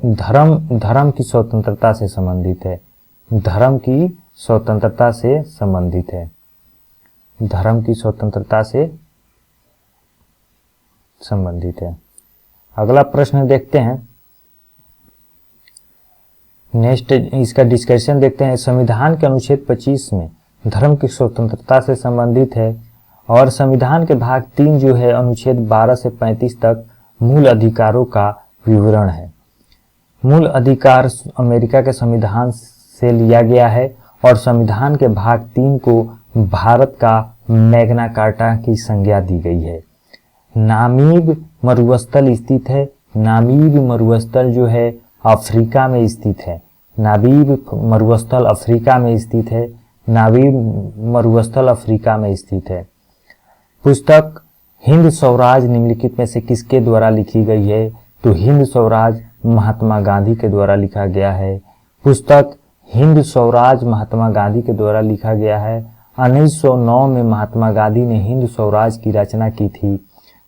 धर्म की स्वतंत्रता से संबंधित है। धर्म की स्वतंत्रता से संबंधित है। धर्म की स्वतंत्रता से संबंधित है। अगला प्रश्न देखते हैं। नेक्स्ट इसका डिस्कशन देखते हैं। संविधान के अनुच्छेद 25 में धर्म की स्वतंत्रता से संबंधित है और संविधान के भाग 3 जो है अनुच्छेद 12 से 35 तक मूल अधिकारों का विवरण है। मूल अधिकार अमेरिका के संविधान से लिया गया है और संविधान के भाग 3 को भारत का मैग्ना कार्टा की संज्ञा दी गई है। नामीब मरुस्थल स्थित है। नामीब मरुस्थल जो है अफ्रीका में स्थित है। नामीब मरुस्थल अफ्रीका में स्थित है। नामीब मरुस्थल अफ्रीका में स्थित है। पुस्तक हिंद स्वराज निम्नलिखित में से किसके द्वारा लिखी गई है? तो हिंद स्वराज महात्मा गांधी के द्वारा लिखा गया है। पुस्तक हिंद स्वराज महात्मा गांधी के द्वारा लिखा गया है। 1909 में महात्मा गांधी ने हिंद स्वराज की रचना की थी।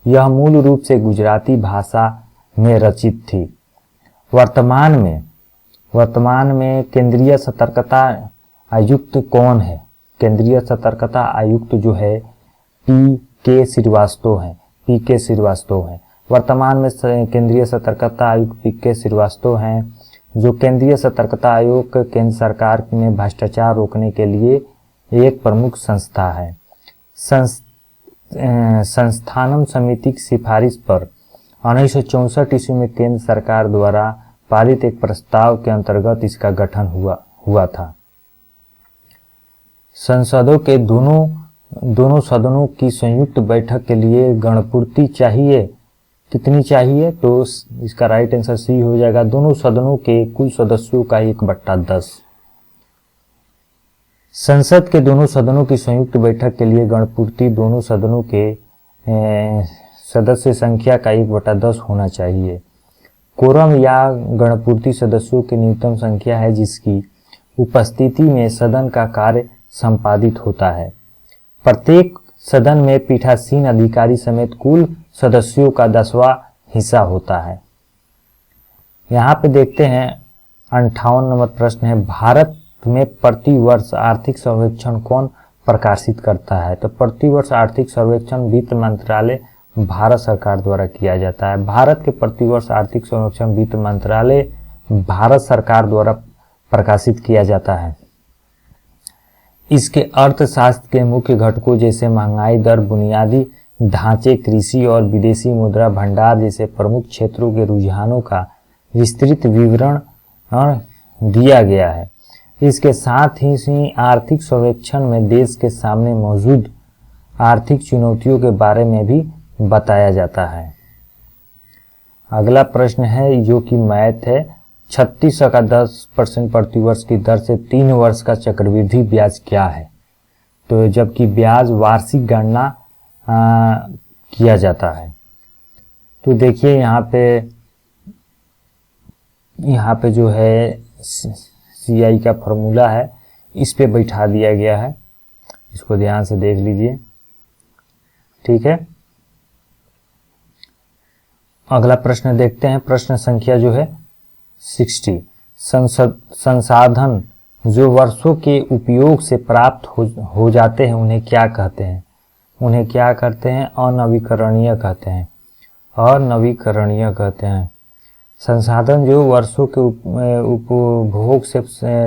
यह मूल रूप से गुजराती भाषा में रचित थी। वर्तमान में केंद्रीय सतर्कता आयुक्त कौन है? केंद्रीय सतर्कता आयुक्त जो है पी.के. श्रीवास्तव है। पी.के. श्रीवास्तव है। वर्तमान में केंद्रीय सतर्कता आयुक्त पी.के. श्रीवास्तव हैं, जो केंद्रीय सतर्कता आयोग केंद्र सरकार में भ्रष्टाचार रोकने के लिए एक प्रमुख संस्था है। संस्थानम समिति की सिफारिश पर 1964 ईस्वी में केंद्र सरकार द्वारा पारित एक प्रस्ताव के अंतर्गत इसका गठन हुआ था। संसदों के दोनों सदनों की संयुक्त बैठक के लिए गणपूर्ति चाहिए। कितनी चाहिए? तो इसका राइट आंसर सी हो जाएगा, दोनों सदनों के कुल सदस्यों का 1/10। संसद के दोनों सदनों की संयुक्त बैठक के लिए गणपूर्ति दोनों सदनों के सदस्य संख्या का 1/10 होना चाहिए। कोरम या गणपूर्ति सदस्यों की न्यूनतम संख्या है जिसकी उपस्थिति में सदन का कार्य संपादित होता है। प्रत्येक सदन में पीठासीन अधिकारी समेत कुल सदस्यों का 10वां हिस्सा होता है। यहाँ पे देखते हैं 58 नंबर प्रश्न है, भारत में प्रति वर्ष आर्थिक सर्वेक्षण कौन प्रकाशित करता है? तो प्रति वर्ष आर्थिक सर्वेक्षण वित्त मंत्रालय भारत सरकार द्वारा किया जाता है। भारत के प्रतिवर्ष आर्थिक सर्वेक्षण वित्त मंत्रालय भारत सरकार द्वारा प्रकाशित किया जाता है। इसके अर्थशास्त्र के मुख्य घटकों जैसे महंगाई दर, बुनियादी ढांचे, कृषि और विदेशी मुद्रा भंडार जैसे प्रमुख क्षेत्रों के रुझानों का विस्तृत विवरण दिया गया है। इसके साथ ही आर्थिक सर्वेक्षण में देश के सामने मौजूद आर्थिक चुनौतियों के बारे में भी बताया जाता है। अगला प्रश्न है जो कि मैथ है, 36 का 10% प्रतिवर्ष की दर से 3 वर्ष का चक्रवृद्धि ब्याज क्या है? तो जबकि ब्याज वार्षिक गणना किया जाता है। तो देखिए यहाँ पे जो है CI का फॉर्मूला है, इस पे बैठा दिया गया है, इसको ध्यान से देख लीजिए, ठीक है। अगला प्रश्न देखते हैं, प्रश्न संख्या जो है 60। संसाधन जो वर्षों के उपयोग से प्राप्त हो जाते हैं उन्हें क्या कहते हैं? उन्हें क्या कहते हैं? अनवीकरणीय कहते हैं। अनवीकरणीय कहते हैं। संसाधन जो वर्षों के उपभोग से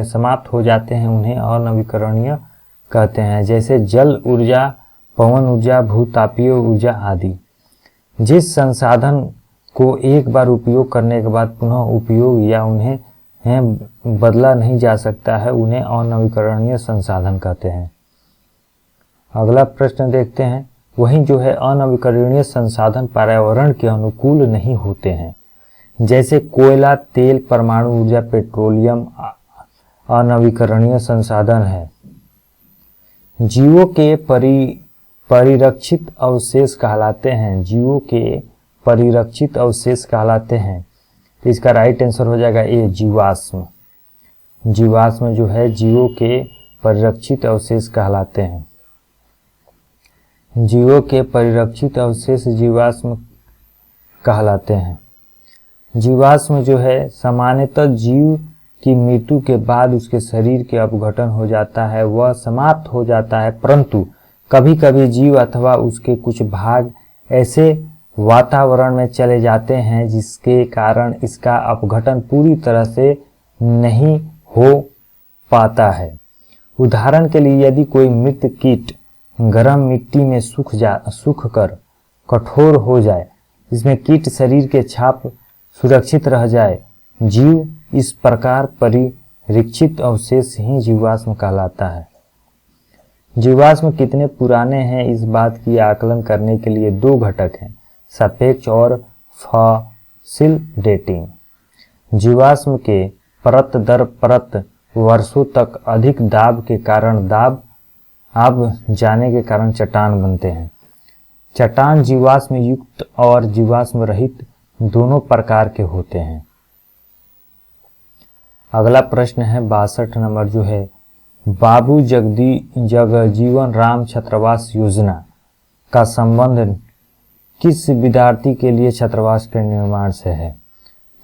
समाप्त हो जाते हैं उन्हें अनवीकरणीय कहते हैं, जैसे जल ऊर्जा, पवन ऊर्जा, भूतापीय ऊर्जा आदि। जिस संसाधन को एक बार उपयोग करने के बाद पुनः उपयोग या उन्हें बदला नहीं जा सकता है उन्हें अनवीकरणीय संसाधन कहते हैं। अगला प्रश्न देखते हैं, वहीं जो है अनवीकरणीय संसाधन पर्यावरण के अनुकूल नहीं होते हैं, जैसे कोयला, तेल, परमाणु ऊर्जा, पेट्रोलियम अनवीकरणीय संसाधन है। जीवों के परिरक्षित अवशेष कहलाते हैं। जीवों के परिरक्षित अवशेष कहलाते हैं। इसका राइट आंसर हो जाएगा ए, जीवाश्म। जीवाश्म जो है जीवों के परिरक्षित अवशेष कहलाते हैं। जीवों के परिरक्षित अवशेष जीवाश्म कहलाते हैं। जीवाश्म जो है सामान्यतः जीव की मृत्यु के बाद उसके शरीर के अपघटन हो जाता है, वह समाप्त हो जाता है, परंतु कभी कभी जीव अथवा उसके कुछ भाग ऐसे वातावरण में चले जाते हैं जिसके कारण इसका अपघटन पूरी तरह से नहीं हो पाता है। उदाहरण के लिए यदि कोई मृत कीट गर्म मिट्टी में सूख कर कठोर हो जाए, इसमें कीट शरीर के छाप सुरक्षित रह जाए, जीव इस प्रकार परिरक्षित अवशेष ही जीवाश्म कहलाता है। जीवाश्म कितने पुराने हैं इस बात की आकलन करने के लिए 2 घटक हैं, सापेक्ष और फॉसिल डेटिंग। जीवाश्म के परत दर परत वर्षों तक अधिक दाब के कारण दाब जाने के कारण चट्टान बनते हैं। चट्टान जीवाश्म युक्त और जीवाश्म रहित दोनों प्रकार के होते हैं। अगला प्रश्न है 62 नंबर जो है, बाबू जगजीवन राम छात्रावास योजना का संबंध किस विद्यार्थी के लिए छात्रावास के निर्माण से है?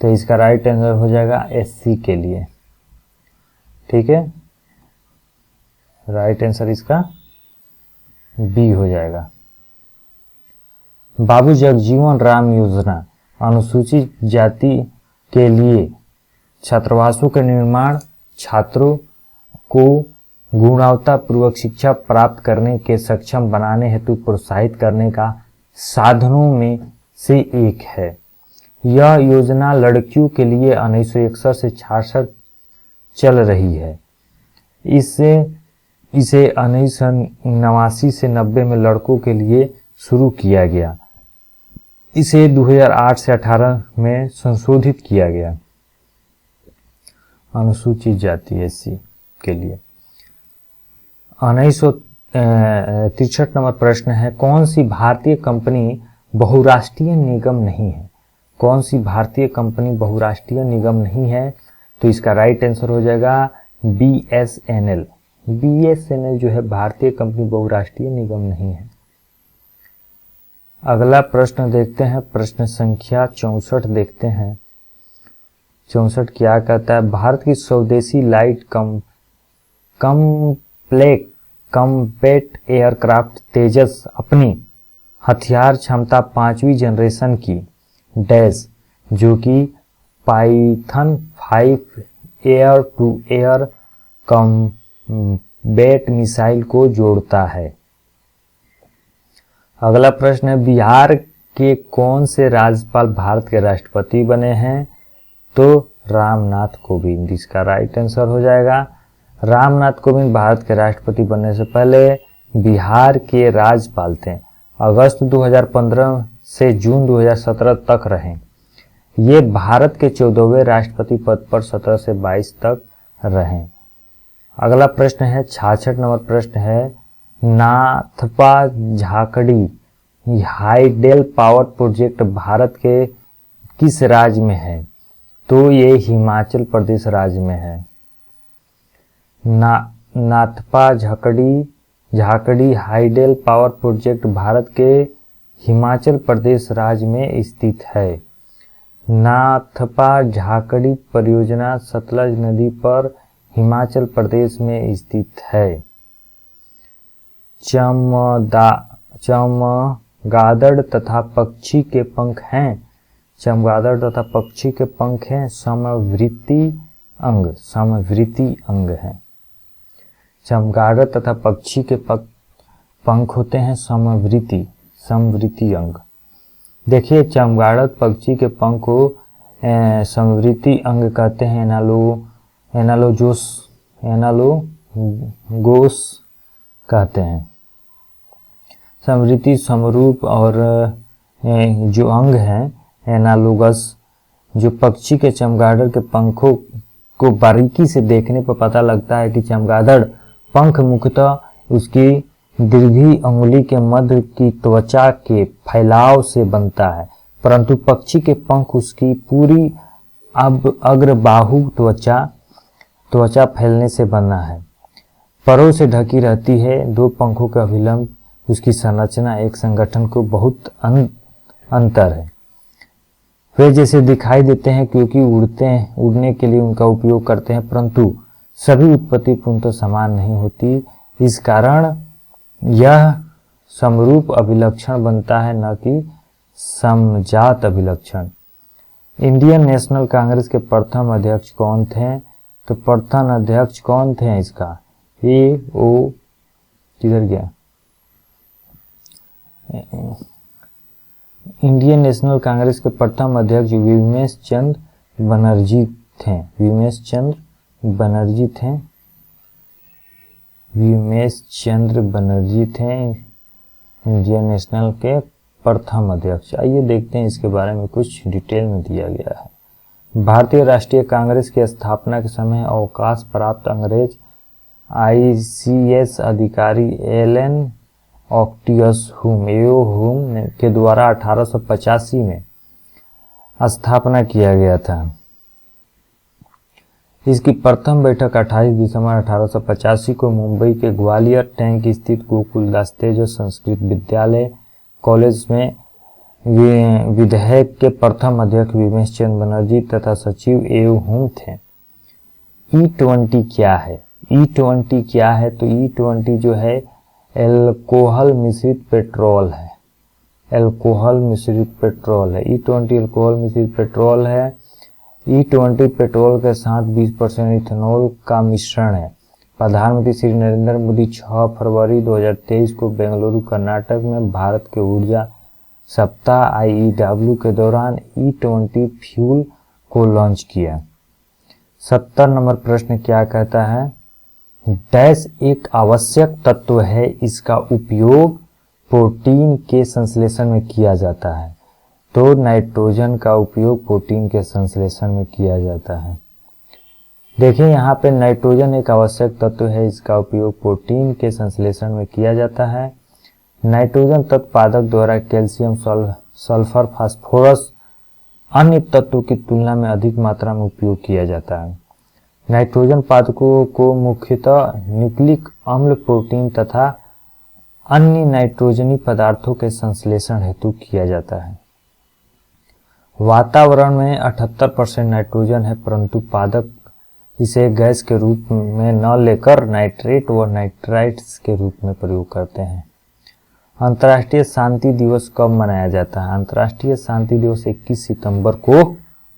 तो इसका राइट आंसर हो जाएगा SC के लिए, ठीक है। राइट आंसर इसका B हो जाएगा। बाबू जगजीवन राम योजना अनुसूचित जाति के लिए छात्रावासों के निर्माण छात्रों को गुणवत्तापूर्वक शिक्षा प्राप्त करने के सक्षम बनाने हेतु प्रोत्साहित करने का साधनों में से एक है। यह योजना लड़कियों के लिए 1961 से 66 चल रही है। इसे 1989 से 90 में लड़कों के लिए शुरू किया गया। इसे 2008 से 18 में संशोधित किया गया अनुसूचित जाति एससी के लिए। 1963 नंबर प्रश्न है, कौन सी भारतीय कंपनी बहुराष्ट्रीय निगम नहीं है? कौन सी भारतीय कंपनी बहुराष्ट्रीय निगम नहीं है? तो इसका राइट आंसर हो जाएगा BSNL। BSNL जो है भारतीय कंपनी बहुराष्ट्रीय निगम नहीं है। अगला प्रश्न देखते हैं, प्रश्न संख्या 64 देखते हैं। 64 क्या कहता है, भारत की स्वदेशी लाइट कॉम्बैट एयरक्राफ्ट तेजस अपनी हथियार क्षमता 5वीं जनरेशन की डैश जो कि Python 5 air to air combat missile को जोड़ता है। अगला प्रश्न है, बिहार के कौन से राज्यपाल भारत के राष्ट्रपति बने हैं? तो रामनाथ कोविंद। इसका राइट आंसर हो जाएगा रामनाथ कोविंद भारत के राष्ट्रपति बनने से पहले बिहार के राज्यपाल थे। अगस्त 2015 से जून 2017 तक रहे। ये भारत के 14वें राष्ट्रपति पद पर 17 से 22 तक रहे। अगला प्रश्न है 66 नंबर प्रश्न है, Nathpa Jhakri hydel power project Bharat के किस राज्य में है? तो ये हिमाचल प्रदेश राज्य में है। Nathpa Jhakri hydel power project Bharat के हिमाचल प्रदेश राज्य में स्थित है। नाथपा झाकड़ी परियोजना सतलज नदी पर हिमाचल प्रदेश में स्थित है। चमगादड़ तथा पक्षी के पंख हैं। चमगादड़ तथा पक्षी के पंख हैं समवृत्ति अंग है। चमगादड़ तथा पक्षी के पंख होते हैं समवृत्ति अंग। देखिए, चमगादड़ पक्षी के पंख को समवृत्ति अंग कहते हैं। एनालोगोस कहते हैं। समवृत्ति समरूप और जो अंग है एनालोगस, जो पक्षी के चमगादड़ के पंखों को बारीकी से देखने पर पता लगता है कि चमगादड़ पंख मुख्यतः उसकी दीर्घी अंगुली के मध्य की त्वचा के फैलाव से बनता है, परंतु पक्षी के पंख उसकी पूरी अग्रबाहु त्वचा फैलने से बना है। परों से ढकी रहती है। दो पंखों का अभिलंब उसकी संरचना एक संगठन को बहुत अंतर है। वे जैसे दिखाई देते हैं क्योंकि उड़ने के लिए उनका उपयोग करते हैं, परंतु सभी उत्पत्ति पूर्णतः समान नहीं होती। इस कारण यह समरूप अभिलक्षण बनता है, न कि समजात अभिलक्षण। इंडियन नेशनल कांग्रेस के प्रथम अध्यक्ष कौन थे? तो प्रथम अध्यक्ष कौन थे इसका? किधर गया? इंडियन नेशनल कांग्रेस के प्रथम अध्यक्ष विमेश चंद्र बनर्जी थे। विमेश चंद्र बनर्जी थे इंडियन नेशनल के प्रथम अध्यक्ष। आइए देखते हैं इसके बारे में कुछ डिटेल में दिया गया है। भारतीय राष्ट्रीय कांग्रेस की स्थापना के समय अवकाश प्राप्त अंग्रेज ICS अधिकारी एलन ऑक्टियस हुम के द्वारा 1885 में स्थापना किया गया था। इसकी प्रथम बैठक 28 दिसंबर 1885 को मुंबई के ग्वालियर टैंक स्थित गोकुलदास तेजस संस्कृत विद्यालय कॉलेज में विधेयक के प्रथम अध्यक्ष विमेश चंद्र बनर्जी तथा सचिव हुम थे। E20 क्या है? E20 क्या है? तो E20 जो है एल्कोहल मिश्रित पेट्रोल है। E20 एल्कोहल मिश्रित पेट्रोल है। E20 पेट्रोल के साथ 20% इथेनॉल का मिश्रण है। प्रधानमंत्री श्री नरेंद्र मोदी 6 फरवरी 2023 को बेंगलुरु कर्नाटक में भारत के ऊर्जा सप्ताह IEW के दौरान E20 फ्यूल को लॉन्च किया। 70 नंबर प्रश्न क्या कहता है, डैश एक आवश्यक तत्व है, इसका उपयोग प्रोटीन के संश्लेषण में किया जाता है। तो नाइट्रोजन का उपयोग प्रोटीन के संश्लेषण में किया जाता है। देखिए यहाँ पे नाइट्रोजन एक आवश्यक तत्व है, इसका उपयोग प्रोटीन के संश्लेषण में किया जाता है। नाइट्रोजन तत्व पादप द्वारा कैल्शियम, सल्फर, फास्फोरस अन्य तत्वों की तुलना में अधिक मात्रा में उपयोग किया जाता है। नाइट्रोजन पादपों को मुख्यतः न्यूक्लिक अम्ल, प्रोटीन तथा अन्य नाइट्रोजनी पदार्थों के संश्लेषण हेतु किया जाता है। वातावरण में 78% नाइट्रोजन है, परंतु पादप इसे गैस के रूप में न लेकर नाइट्रेट व नाइट्राइट्स के रूप में प्रयोग करते हैं। अंतर्राष्ट्रीय शांति दिवस कब मनाया जाता है? अंतर्राष्ट्रीय शांति दिवस 21 सितंबर को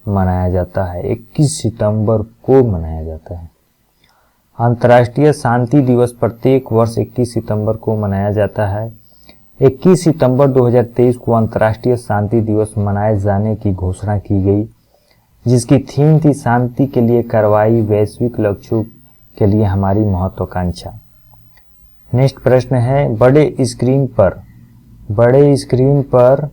मनाया जाता है। 21 सितंबर को मनाया जाता है। अंतर्राष्ट्रीय शांति दिवस प्रत्येक वर्ष 21 सितंबर को मनाया जाता है। 21 सितंबर 2023 को अंतर्राष्ट्रीय शांति दिवस मनाए जाने की घोषणा की गई, जिसकी थीम थी शांति के लिए कार्रवाई, वैश्विक लक्ष्यों के लिए हमारी महत्वाकांक्षा। नेक्स्ट प्रश्न है, बड़े स्क्रीन पर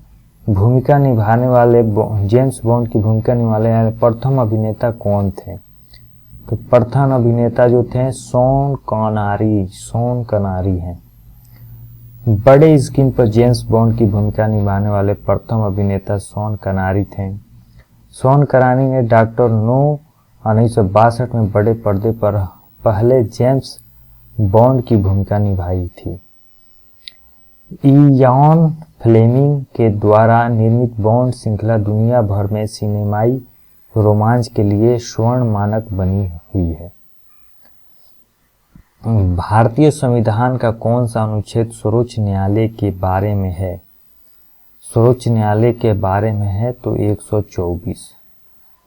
भूमिका निभाने वाले जेम्स बॉन्ड की भूमिका निभाने वाले प्रथम अभिनेता कौन थे? तो प्रथम अभिनेता जो थे शॉन कनारी हैं। बड़े स्क्रीन पर जेम्स बॉन्ड की भूमिका निभाने वाले प्रथम अभिनेता शॉन कनारी थे। शॉन कनारी ने डॉक्टर नो 1962 में बड़े पर्दे पर पहले जेम्स बॉन्ड की भूमिका निभाई थी। इयान फ्लेमिंग के द्वारा निर्मित बॉन्ड श्रृंखला दुनिया भर में सिनेमाई रोमांच के लिए स्वर्ण मानक बनी हुई है। भारतीय संविधान का कौन सा अनुच्छेद सर्वोच्च न्यायालय के बारे में है? सर्वोच्च न्यायालय के बारे में है तो 124।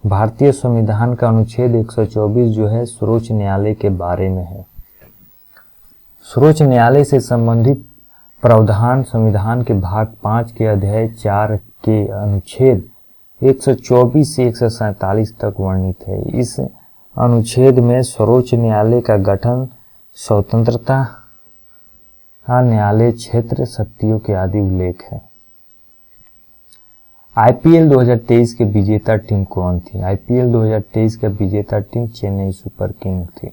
भारतीय संविधान का अनुच्छेद 124 जो है सर्वोच्च न्यायालय के बारे में है। सर्वोच्च न्यायालय से संबंधित प्रावधान संविधान के भाग 5 के अध्याय 4 के अनुच्छेद 124 से 147 तक वर्णित है। इस अनुच्छेद में सर्वोच्च न्यायालय का गठन, स्वतंत्रता, न्यायालय क्षेत्र, शक्तियों के आदि उल्लेख है। IPL 2023 के विजेता टीम कौन थी? IPL 2023 का विजेता टीम चेन्नई सुपर किंग थी।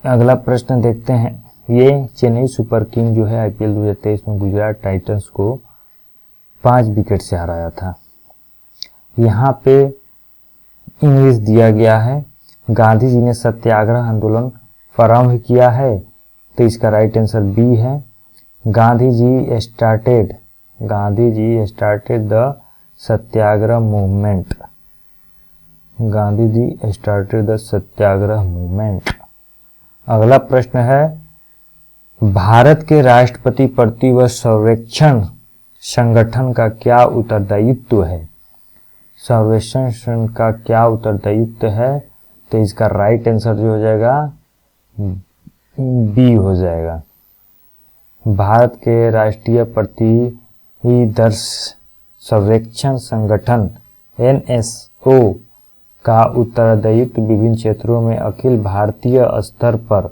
अगला प्रश्न देखते हैं, ये चेन्नई सुपर किंग जो है IPL 2023 में गुजरात टाइटंस को 5 विकेट से हराया था। यहाँ पे इंग्लिश दिया गया है, गांधी जी ने सत्याग्रह आंदोलन प्रारंभ किया है, तो इसका राइट आंसर बी है। Gandhi ji started the satyagraha movement. Gandhi ji started the satyagraha movement. अगला प्रश्न है, भारत के राष्ट्रपति प्रतिवर्ष सर्वेक्षण संगठन का क्या उत्तरदायित्व है? सर्वेक्षण का क्या उत्तरदायित्व है? तो इसका राइट आंसर जो हो जाएगा बी हो जाएगा। भारत के राष्ट्रीय प्रतिदर्श सर्वेक्षण संगठन NSO का उत्तरदायित्व विभिन्न क्षेत्रों में अखिल भारतीय स्तर पर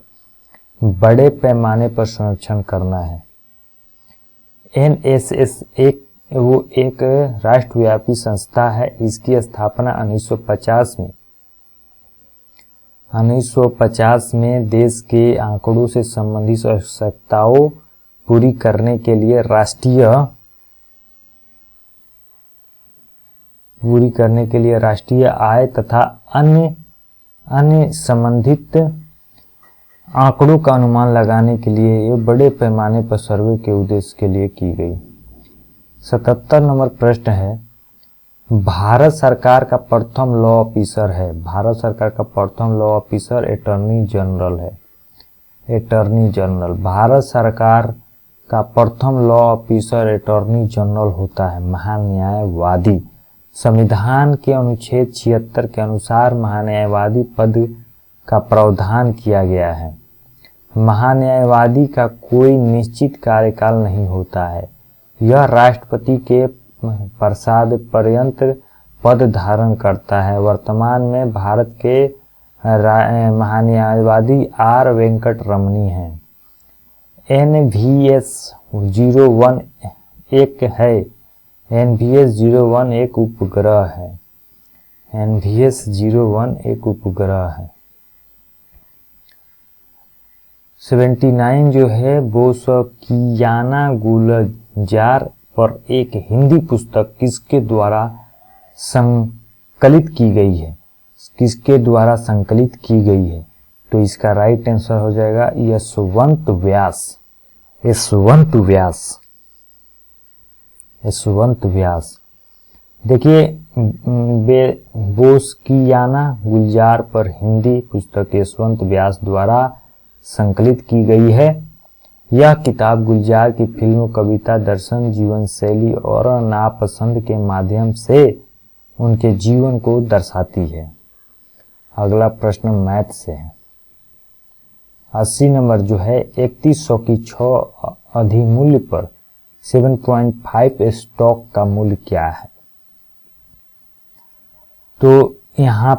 बड़े पैमाने पर संरक्षण करना है। NSS एक राष्ट्रव्यापी संस्था है। इसकी स्थापना 1950 में देश के आंकड़ों से संबंधित आवश्यकताओं पूरी करने के लिए राष्ट्रीय आय तथा अन्य संबंधित आंकड़ों का अनुमान लगाने के लिए ये बड़े पैमाने पर सर्वे के उद्देश्य के लिए की गई। 77 नंबर प्रश्न है, भारत सरकार का प्रथम लॉ ऑफिसर है। भारत सरकार का प्रथम लॉ ऑफिसर अटॉर्नी जनरल है। अटॉर्नी जनरल, भारत सरकार का प्रथम लॉ ऑफिसर अटॉर्नी जनरल होता है। महान्यायवादी, संविधान के अनुच्छेद 76 के अनुसार महान्यायवादी पद का प्रावधान किया गया है। महान्यायवादी का कोई निश्चित कार्यकाल नहीं होता है। यह राष्ट्रपति के प्रसाद पर्यंत पद धारण करता है। वर्तमान में भारत के महान्यायवादी आर वेंकट रमनी हैं। NVS-01 एक है। NVS-01 एक उपग्रह है। NVS-01 एक उपग्रह है। 79 जो है वो सकीयाना गुलजार पर एक हिंदी पुस्तक किसके द्वारा संकलित की गई है? किसके द्वारा संकलित की गई है? तो इसका राइट आंसर हो जाएगा यशवंत व्यास। यशवंत व्यास। यशवंत व्यास। देखिए बोसकियाना गुलजार पर हिंदी पुस्तक यशवंत व्यास द्वारा संकलित की गई है। यह किताब गुलजार की फिल्म, कविता, दर्शन, जीवन शैली और नापसंद के माध्यम से उनके जीवन को दर्शाती है। अगला प्रश्न मैथ से है। 80 नंबर जो है 3100 की 6 अधिमूल्य पर 7.5 स्टॉक का मूल्य क्या है? तो यहाँ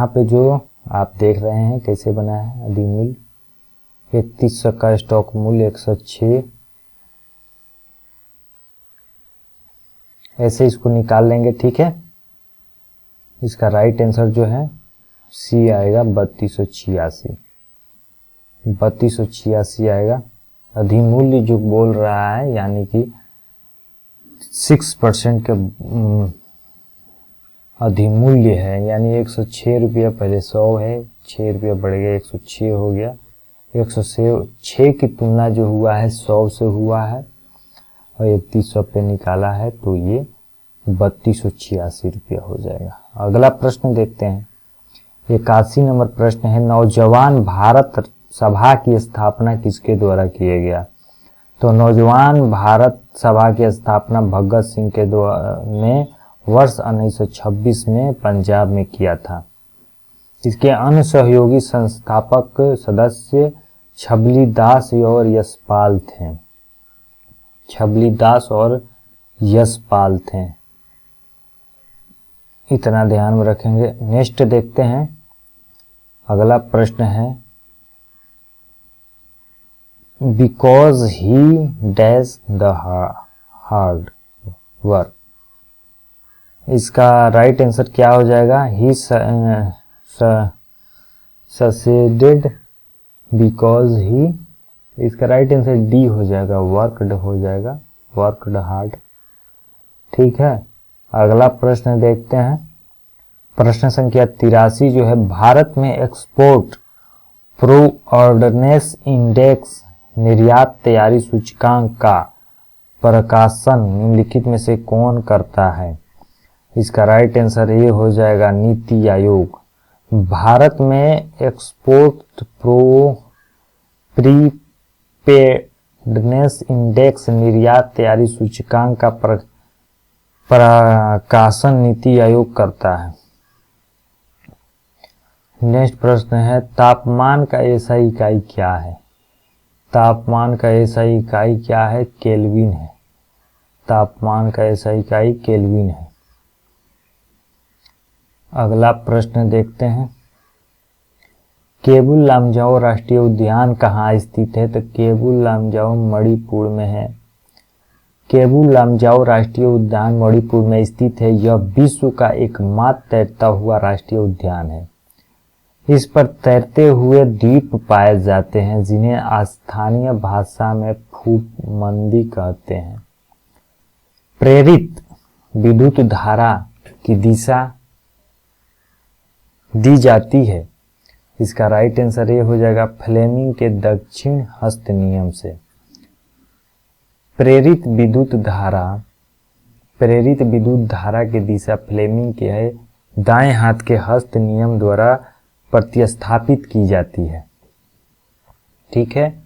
पे जो आप देख रहे हैं कैसे बना है अधिमूल्य। 3100 का स्टॉक मूल्य 106। ऐसे इसको निकाल लेंगे, ठीक है। इसका राइट आंसर जो है सी आएगा 3286। 3286 आएगा। अधिमूल्य जो बोल रहा है यानी कि 6% का अधिमूल्य है, यानी 106 रुपया। पहले 100 है, 6 रुपया बढ़ गया 106 हो गया। 106 की तुलना जो हुआ है 100 से हुआ है और 3100 पे निकाला है तो ये 3286 रुपया हो जाएगा। अगला प्रश्न देखते हैं। 81 नंबर प्रश्न है, नौजवान भारत सभा की स्थापना किसके द्वारा किया गया? तो नौजवान भारत सभा की स्थापना भगत सिंह के ने वर्ष 1926 में पंजाब में किया था। इसके अन्य सहयोगी संस्थापक सदस्य छबली दास और यशपाल थे। छबली दास और यशपाल थे, इतना ध्यान में रखेंगे। नेक्स्ट देखते हैं। अगला प्रश्न है, because he dash the hard work. इसका राइट आंसर क्या हो जाएगा? ही ससेडेड बिकॉज ही। इसका राइट आंसर डी हो जाएगा, वर्कड हो जाएगा, वर्कड हार्ड, ठीक है। अगला प्रश्न देखते हैं। प्रश्न संख्या 83 जो है, भारत में एक्सपोर्ट प्रोऑर्डनेस इंडेक्स निर्यात तैयारी सूचकांक का प्रकाशन निम्नलिखित में से कौन करता है? इसका राइट आंसर ये हो जाएगा नीति आयोग। भारत में एक्सपोर्ट प्रीपेडनेस इंडेक्स निर्यात तैयारी सूचकांक का प्रकाशन नीति आयोग करता है। नेक्स्ट प्रश्न है, तापमान का एसआई इकाई क्या है? तापमान का एसआई इकाई क्या है? केल्विन है। तापमान का एसआई इकाई केल्विन है। अगला प्रश्न देखते हैं। केबुल लामजाओ राष्ट्रीय उद्यान कहाँ स्थित है? तो केबुल लामजाओ मणिपुर में है। केबुल लामजाओ राष्ट्रीय उद्यान मणिपुर में स्थित है। यह विश्व का एकमात्र तैरता हुआ राष्ट्रीय उद्यान है। इस पर तैरते हुए द्वीप पाए जाते हैं जिन्हें स्थानीय भाषा में फूटमंदी कहते हैं। प्रेरित विद्युत धारा की दिशा दी जाती है। इसका राइट आंसर ये हो जाएगा फ्लेमिंग के दक्षिण हस्त नियम से। प्रेरित विद्युत धारा की दिशा फ्लेमिंग के है दाएं हाथ के हस्त नियम द्वारा प्रतिस्थापित की जाती है, ठीक है।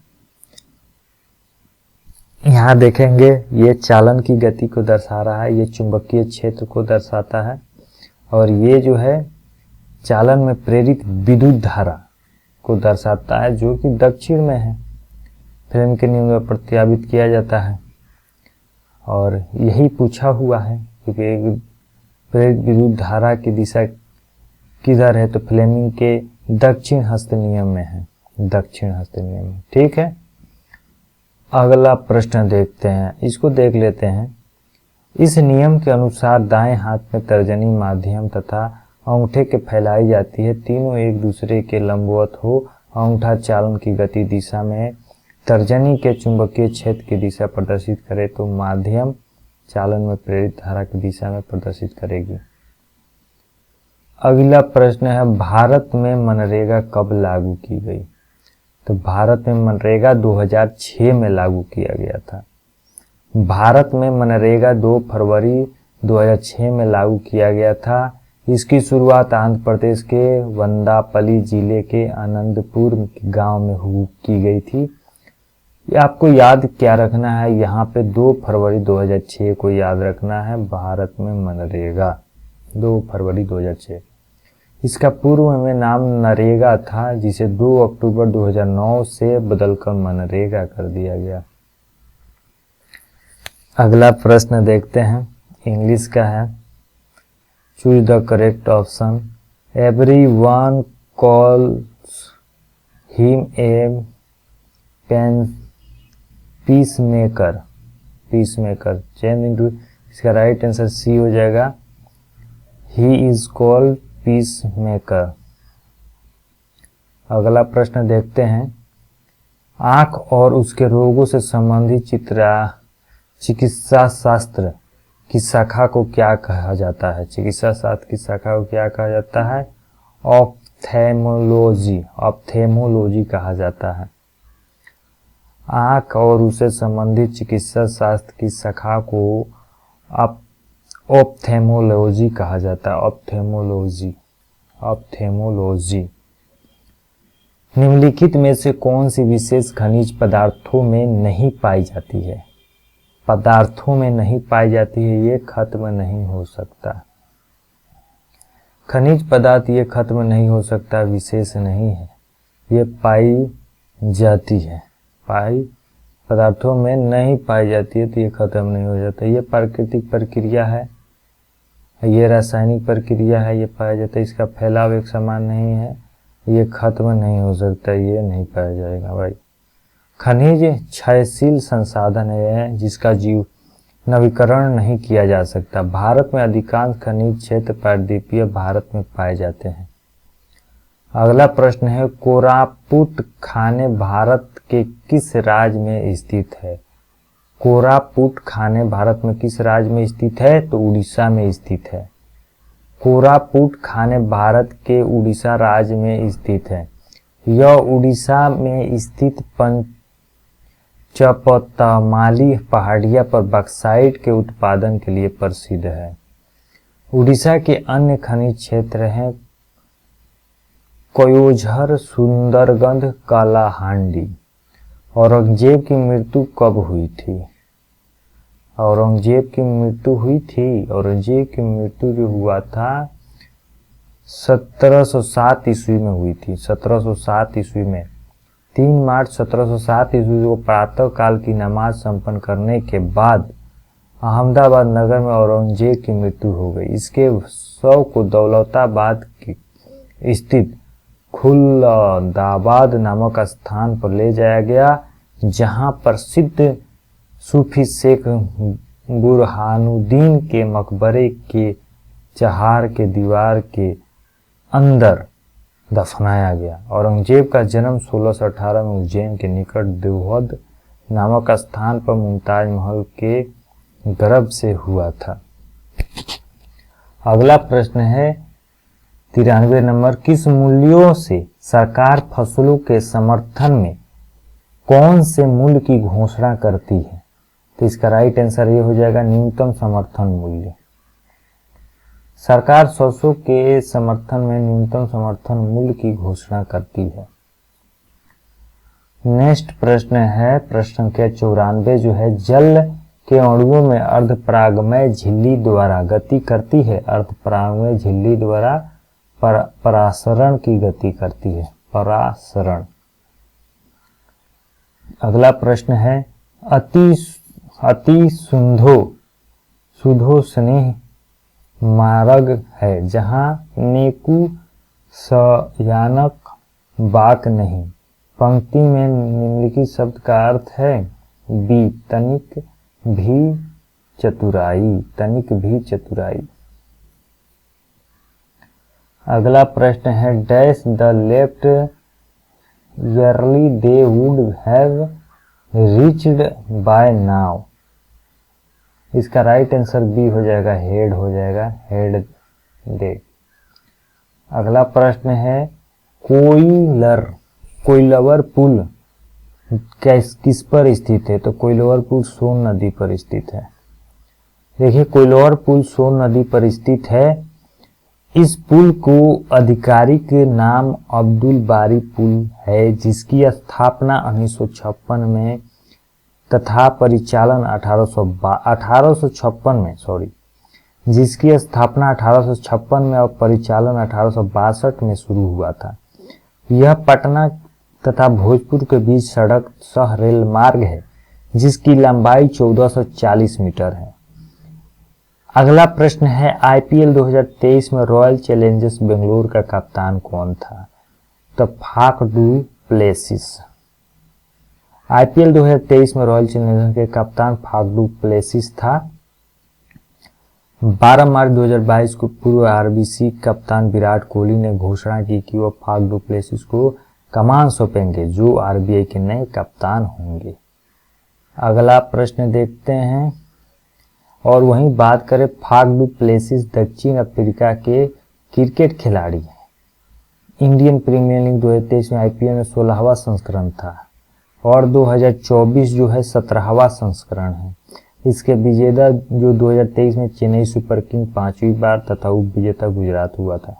यहाँ देखेंगे ये चालन की गति को दर्शा रहा है, ये चुंबकीय क्षेत्र को दर्शाता है और ये जो है चालन में प्रेरित विद्युत धारा को दर्शाता है जो कि दक्षिण में है। फ्रेम के नियम में प्रत्यावित किया जाता है। और यही पूछा हुआ है क्योंकि एक प्रेरित विद्युत धारा की दिशा किधर है, तो फ्लेमिंग के दक्षिण हस्त नियम में है, दक्षिण हस्त नियम में। ठीक है, अगला प्रश्न देखते हैं, इसको देख लेते हैं। इस नियम के अनुसार दाएं हाथ में तर्जनी माध्यम तथा अंगूठे के फैलाई जाती है, तीनों एक दूसरे के लंबवत हो। अंगूठा चालन की गति दिशा में तर्जनी के चुंबकीय क्षेत्र की दिशा प्रदर्शित करे तो माध्यम चालन में प्रेरित धारा की दिशा में प्रदर्शित करेगी। अगला प्रश्न है, भारत में मनरेगा कब लागू की गई? तो भारत में मनरेगा 2006 में लागू किया गया था। भारत में मनरेगा 2 फरवरी 2006 में लागू किया गया था। इसकी शुरुआत आंध्र प्रदेश के वंदापली जिले के आनंदपुर गांव में की गई थी। ये आपको याद क्या रखना है, यहाँ पे 2 फरवरी 2006 को याद रखना है। भारत में मनरेगा 2 फरवरी 2006। इसका पूर्व में नाम नरेगा था, जिसे 2 अक्टूबर 2009 से बदलकर मनरेगा कर दिया गया। अगला प्रश्न देखते हैं, इंग्लिश का है। Choose the correct option. Everyone calls him a peacemaker, peacemaker change into, इसका राइट आंसर सी हो जाएगा, ही इज कॉल्ड पीसमेकर। अगला प्रश्न देखते हैं, आंख और उसके रोगों से संबंधित चिकित्सा शास्त्र की शाखा को क्या कहा जाता है? चिकित्सा शास्त्र की शाखा को क्या कहा जाता है? ऑप्थेमोलॉजी, ऑप्थेमोलॉजी कहा जाता है। आंख और उससे संबंधित चिकित्सा शास्त्र की शाखा को ऑप्थेमोलॉजी कहा जाता है, ऑप्थेमोलॉजी, ऑप्थेमोलॉजी। निम्नलिखित में से कौन सी विशेष खनिज पदार्थों में नहीं पाई जाती है? पदार्थों में नहीं पाई जाती है, ये खत्म नहीं हो सकता। खनिज पदार्थ ये खत्म नहीं हो सकता, विशेष नहीं है, ये पाई जाती है। पाई पदार्थों में नहीं पाई जाती है तो ये खत्म नहीं हो जाता। ये प्राकृतिक प्रक्रिया है, ये रासायनिक प्रक्रिया है, ये पाया जाता है। इसका फैलाव एक समान नहीं है, ये खत्म नहीं हो सकता, ये नहीं पाया जाएगा भाई। खनिज क्षयशील संसाधन है जिसका जीव नवीकरण नहीं किया जा सकता। भारत में अधिकांश खनिज क्षेत्र प्रायद्वीपीय भारत में पाए जाते हैं। अगला प्रश्न है, कोरापुट खाने भारत के किस राज्य में स्थित है? कोरापुट खाने भारत में किस राज्य में स्थित है? तो उड़ीसा में स्थित है। कोरापुट खाने भारत के उड़ीसा राज्य में स्थित है। यह उड़ीसा में स्थित पंचपतमाली पहाड़िया पर बॉक्साइट के उत्पादन के लिए प्रसिद्ध है। उड़ीसा के अन्य खनिज क्षेत्र हैं कोयोझर, सुंदरगढ़, कालाहांडी। औरंगजेब की मृत्यु कब हुई थी? औरंगजेब की मृत्यु हुई थी, औरंगजेब की मृत्यु जो हुआ था 1707 ईस्वी में हुई थी। 1707 ईस्वी में 3 मार्च 1707 ईस्वी को प्रातः काल की नमाज संपन्न करने के बाद अहमदाबाद नगर में औरंगजेब की मृत्यु हो गई। इसके शव को दौलताबाद की स्थित खुल्दाबाद नामक स्थान पर ले जाया गया, जहां प्रसिद्ध सूफी शेख बुरहानुद्दीन के मकबरे के चहार के दीवार के अंदर दफनाया गया। औरंगजेब का जन्म 1618 में उज्जैन के निकट देवहद नामक स्थान पर मुमताज महल के गर्भ से हुआ था। अगला प्रश्न है 93 नंबर, किस मूल्यों से सरकार फसलों के समर्थन में कौन से मूल्य की घोषणा करती है? तो इसका राइट आंसर ये हो जाएगा, न्यूनतम समर्थन मूल्य। सरकार सरसों के समर्थन में न्यूनतम समर्थन मूल्य की घोषणा करती है। नेक्स्ट प्रश्न है प्रश्न संख्या 94 जो है, जल के अणुओं में अर्धपरागमय झिल्ली द्वारा गति करती है। अर्धपरागमय झिल्ली द्वारा परासरण की गति करती है, परासरण। अगला प्रश्न है, अति सुधो स्नेह मार्ग है जहाँ नेकु सयानक बाक नहीं। पंक्ति में निम्नलिखित शब्द का अर्थ है। बी, तनिक भी चतुराई। अगला प्रश्न है, dash the left yearly they would have reached by now. इसका राइट आंसर बी हो जाएगा, हेड दे। अगला प्रश्न है, कोइलवर पुल किस पर स्थित है? तो कोइलवर पुल सोन नदी पर स्थित है। देखिए, कोइलवर पुल सोन नदी पर स्थित है। इस पुल को आधिकारिक नाम अब्दुल बारी पुल है, जिसकी स्थापना 1956 में तथा परिचालन 1856 में जिसकी स्थापना 1856 में और परिचालन 1862 में शुरू हुआ था। यह पटना तथा भोजपुर के बीच सड़क सह रेल मार्ग है, जिसकी लंबाई 1440 मीटर है। अगला प्रश्न है, आईपीएल 2023 में रॉयल चैलेंजर्स बेंगलोर का कप्तान कौन था? तो फाफ डू प्लेसिस। आईपीएल 2023 में रॉयल चैलेंजर्स के कप्तान फाफ डू प्लेसिस था। 12 मार्च 2022 को पूर्व आरबीसी कप्तान विराट कोहली ने घोषणा की कि वह फाफ डू प्लेसिस को कमान सौंपेंगे, जो आरबीआई के नए कप्तान होंगे। अगला प्रश्न देखते हैं, और वहीं बात करें, फाफ डू प्लेसिस दक्षिण अफ्रीका के क्रिकेट खिलाड़ी हैं। इंडियन प्रीमियर लीग 2023 में आईपीएल में 16वां संस्करण था और 2024 जो है 17वां संस्करण है। इसके विजेता जो 2023 में चेन्नई सुपर किंग 5वीं बार तथा उप विजेता गुजरात हुआ था।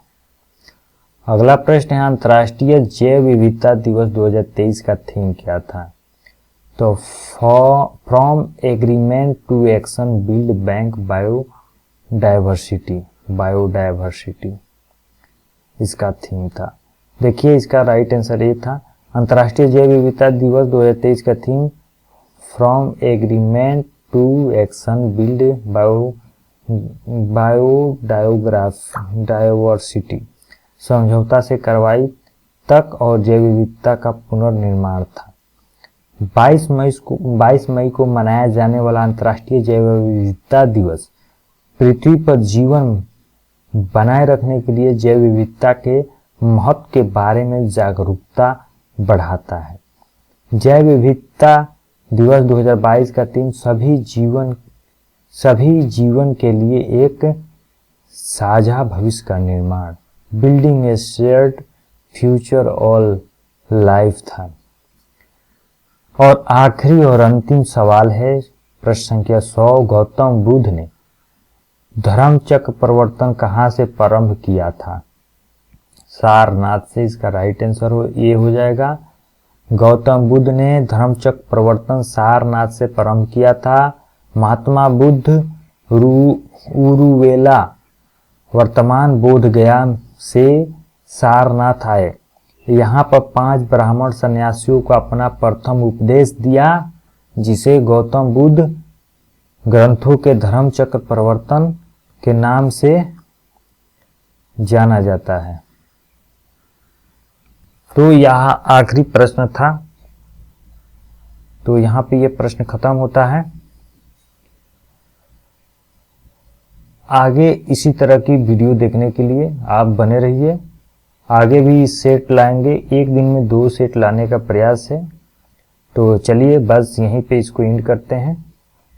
अगला प्रश्न है, अंतर्राष्ट्रीय जैव विविधता दिवस 2023 का थीम क्या था? तो from agreement to action build back biodiversity इसका थीम था। देखिए, इसका राइट आंसर ये था। अंतर्राष्ट्रीय जैव विविधता दिवस 2023 का theme from agreement to action build biodiversity, समझौता से कार्रवाई तक और जैव विविधता का पुनर्निर्माण था। 22 मई को मनाया जाने वाला अंतर्राष्ट्रीय जैव विविधता दिवस पृथ्वी पर जीवन बनाए रखने के लिए जैव विविधता के महत्व के बारे में जागरूकता बढ़ाता है। जैव विविधता दिवस 2022 का थीम सभी जीवन के लिए एक साझा भविष्य का निर्माण, बिल्डिंग ए शेयर्ड फ्यूचर ऑल लाइफ था। और आखिरी और अंतिम सवाल है, प्रश्न संख्या 100, गौतम बुद्ध ने धर्मचक्र प्रवर्तन कहाँ से प्रारंभ किया था? सारनाथ से। इसका राइट आंसर ये हो जाएगा। गौतम बुद्ध ने धर्मचक्र प्रवर्तन सारनाथ से प्रारंभ किया था। महात्मा बुद्ध उरुवेला वर्तमान बोध गया से सारनाथ आए। यहाँ पर 5 ब्राह्मण सन्यासियों को अपना प्रथम उपदेश दिया, जिसे गौतम बुद्ध ग्रंथों के धर्मचक्र प्रवर्तन के नाम से जाना जाता है। तो यह आखिरी प्रश्न था। तो यहाँ पे ये प्रश्न खत्म होता है। आगे इसी तरह की वीडियो देखने के लिए आप बने रहिए। आगे भी सेट लाएंगे, एक दिन में 2 सेट लाने का प्रयास है। तो चलिए बस यहीं पे इसको एंड करते हैं।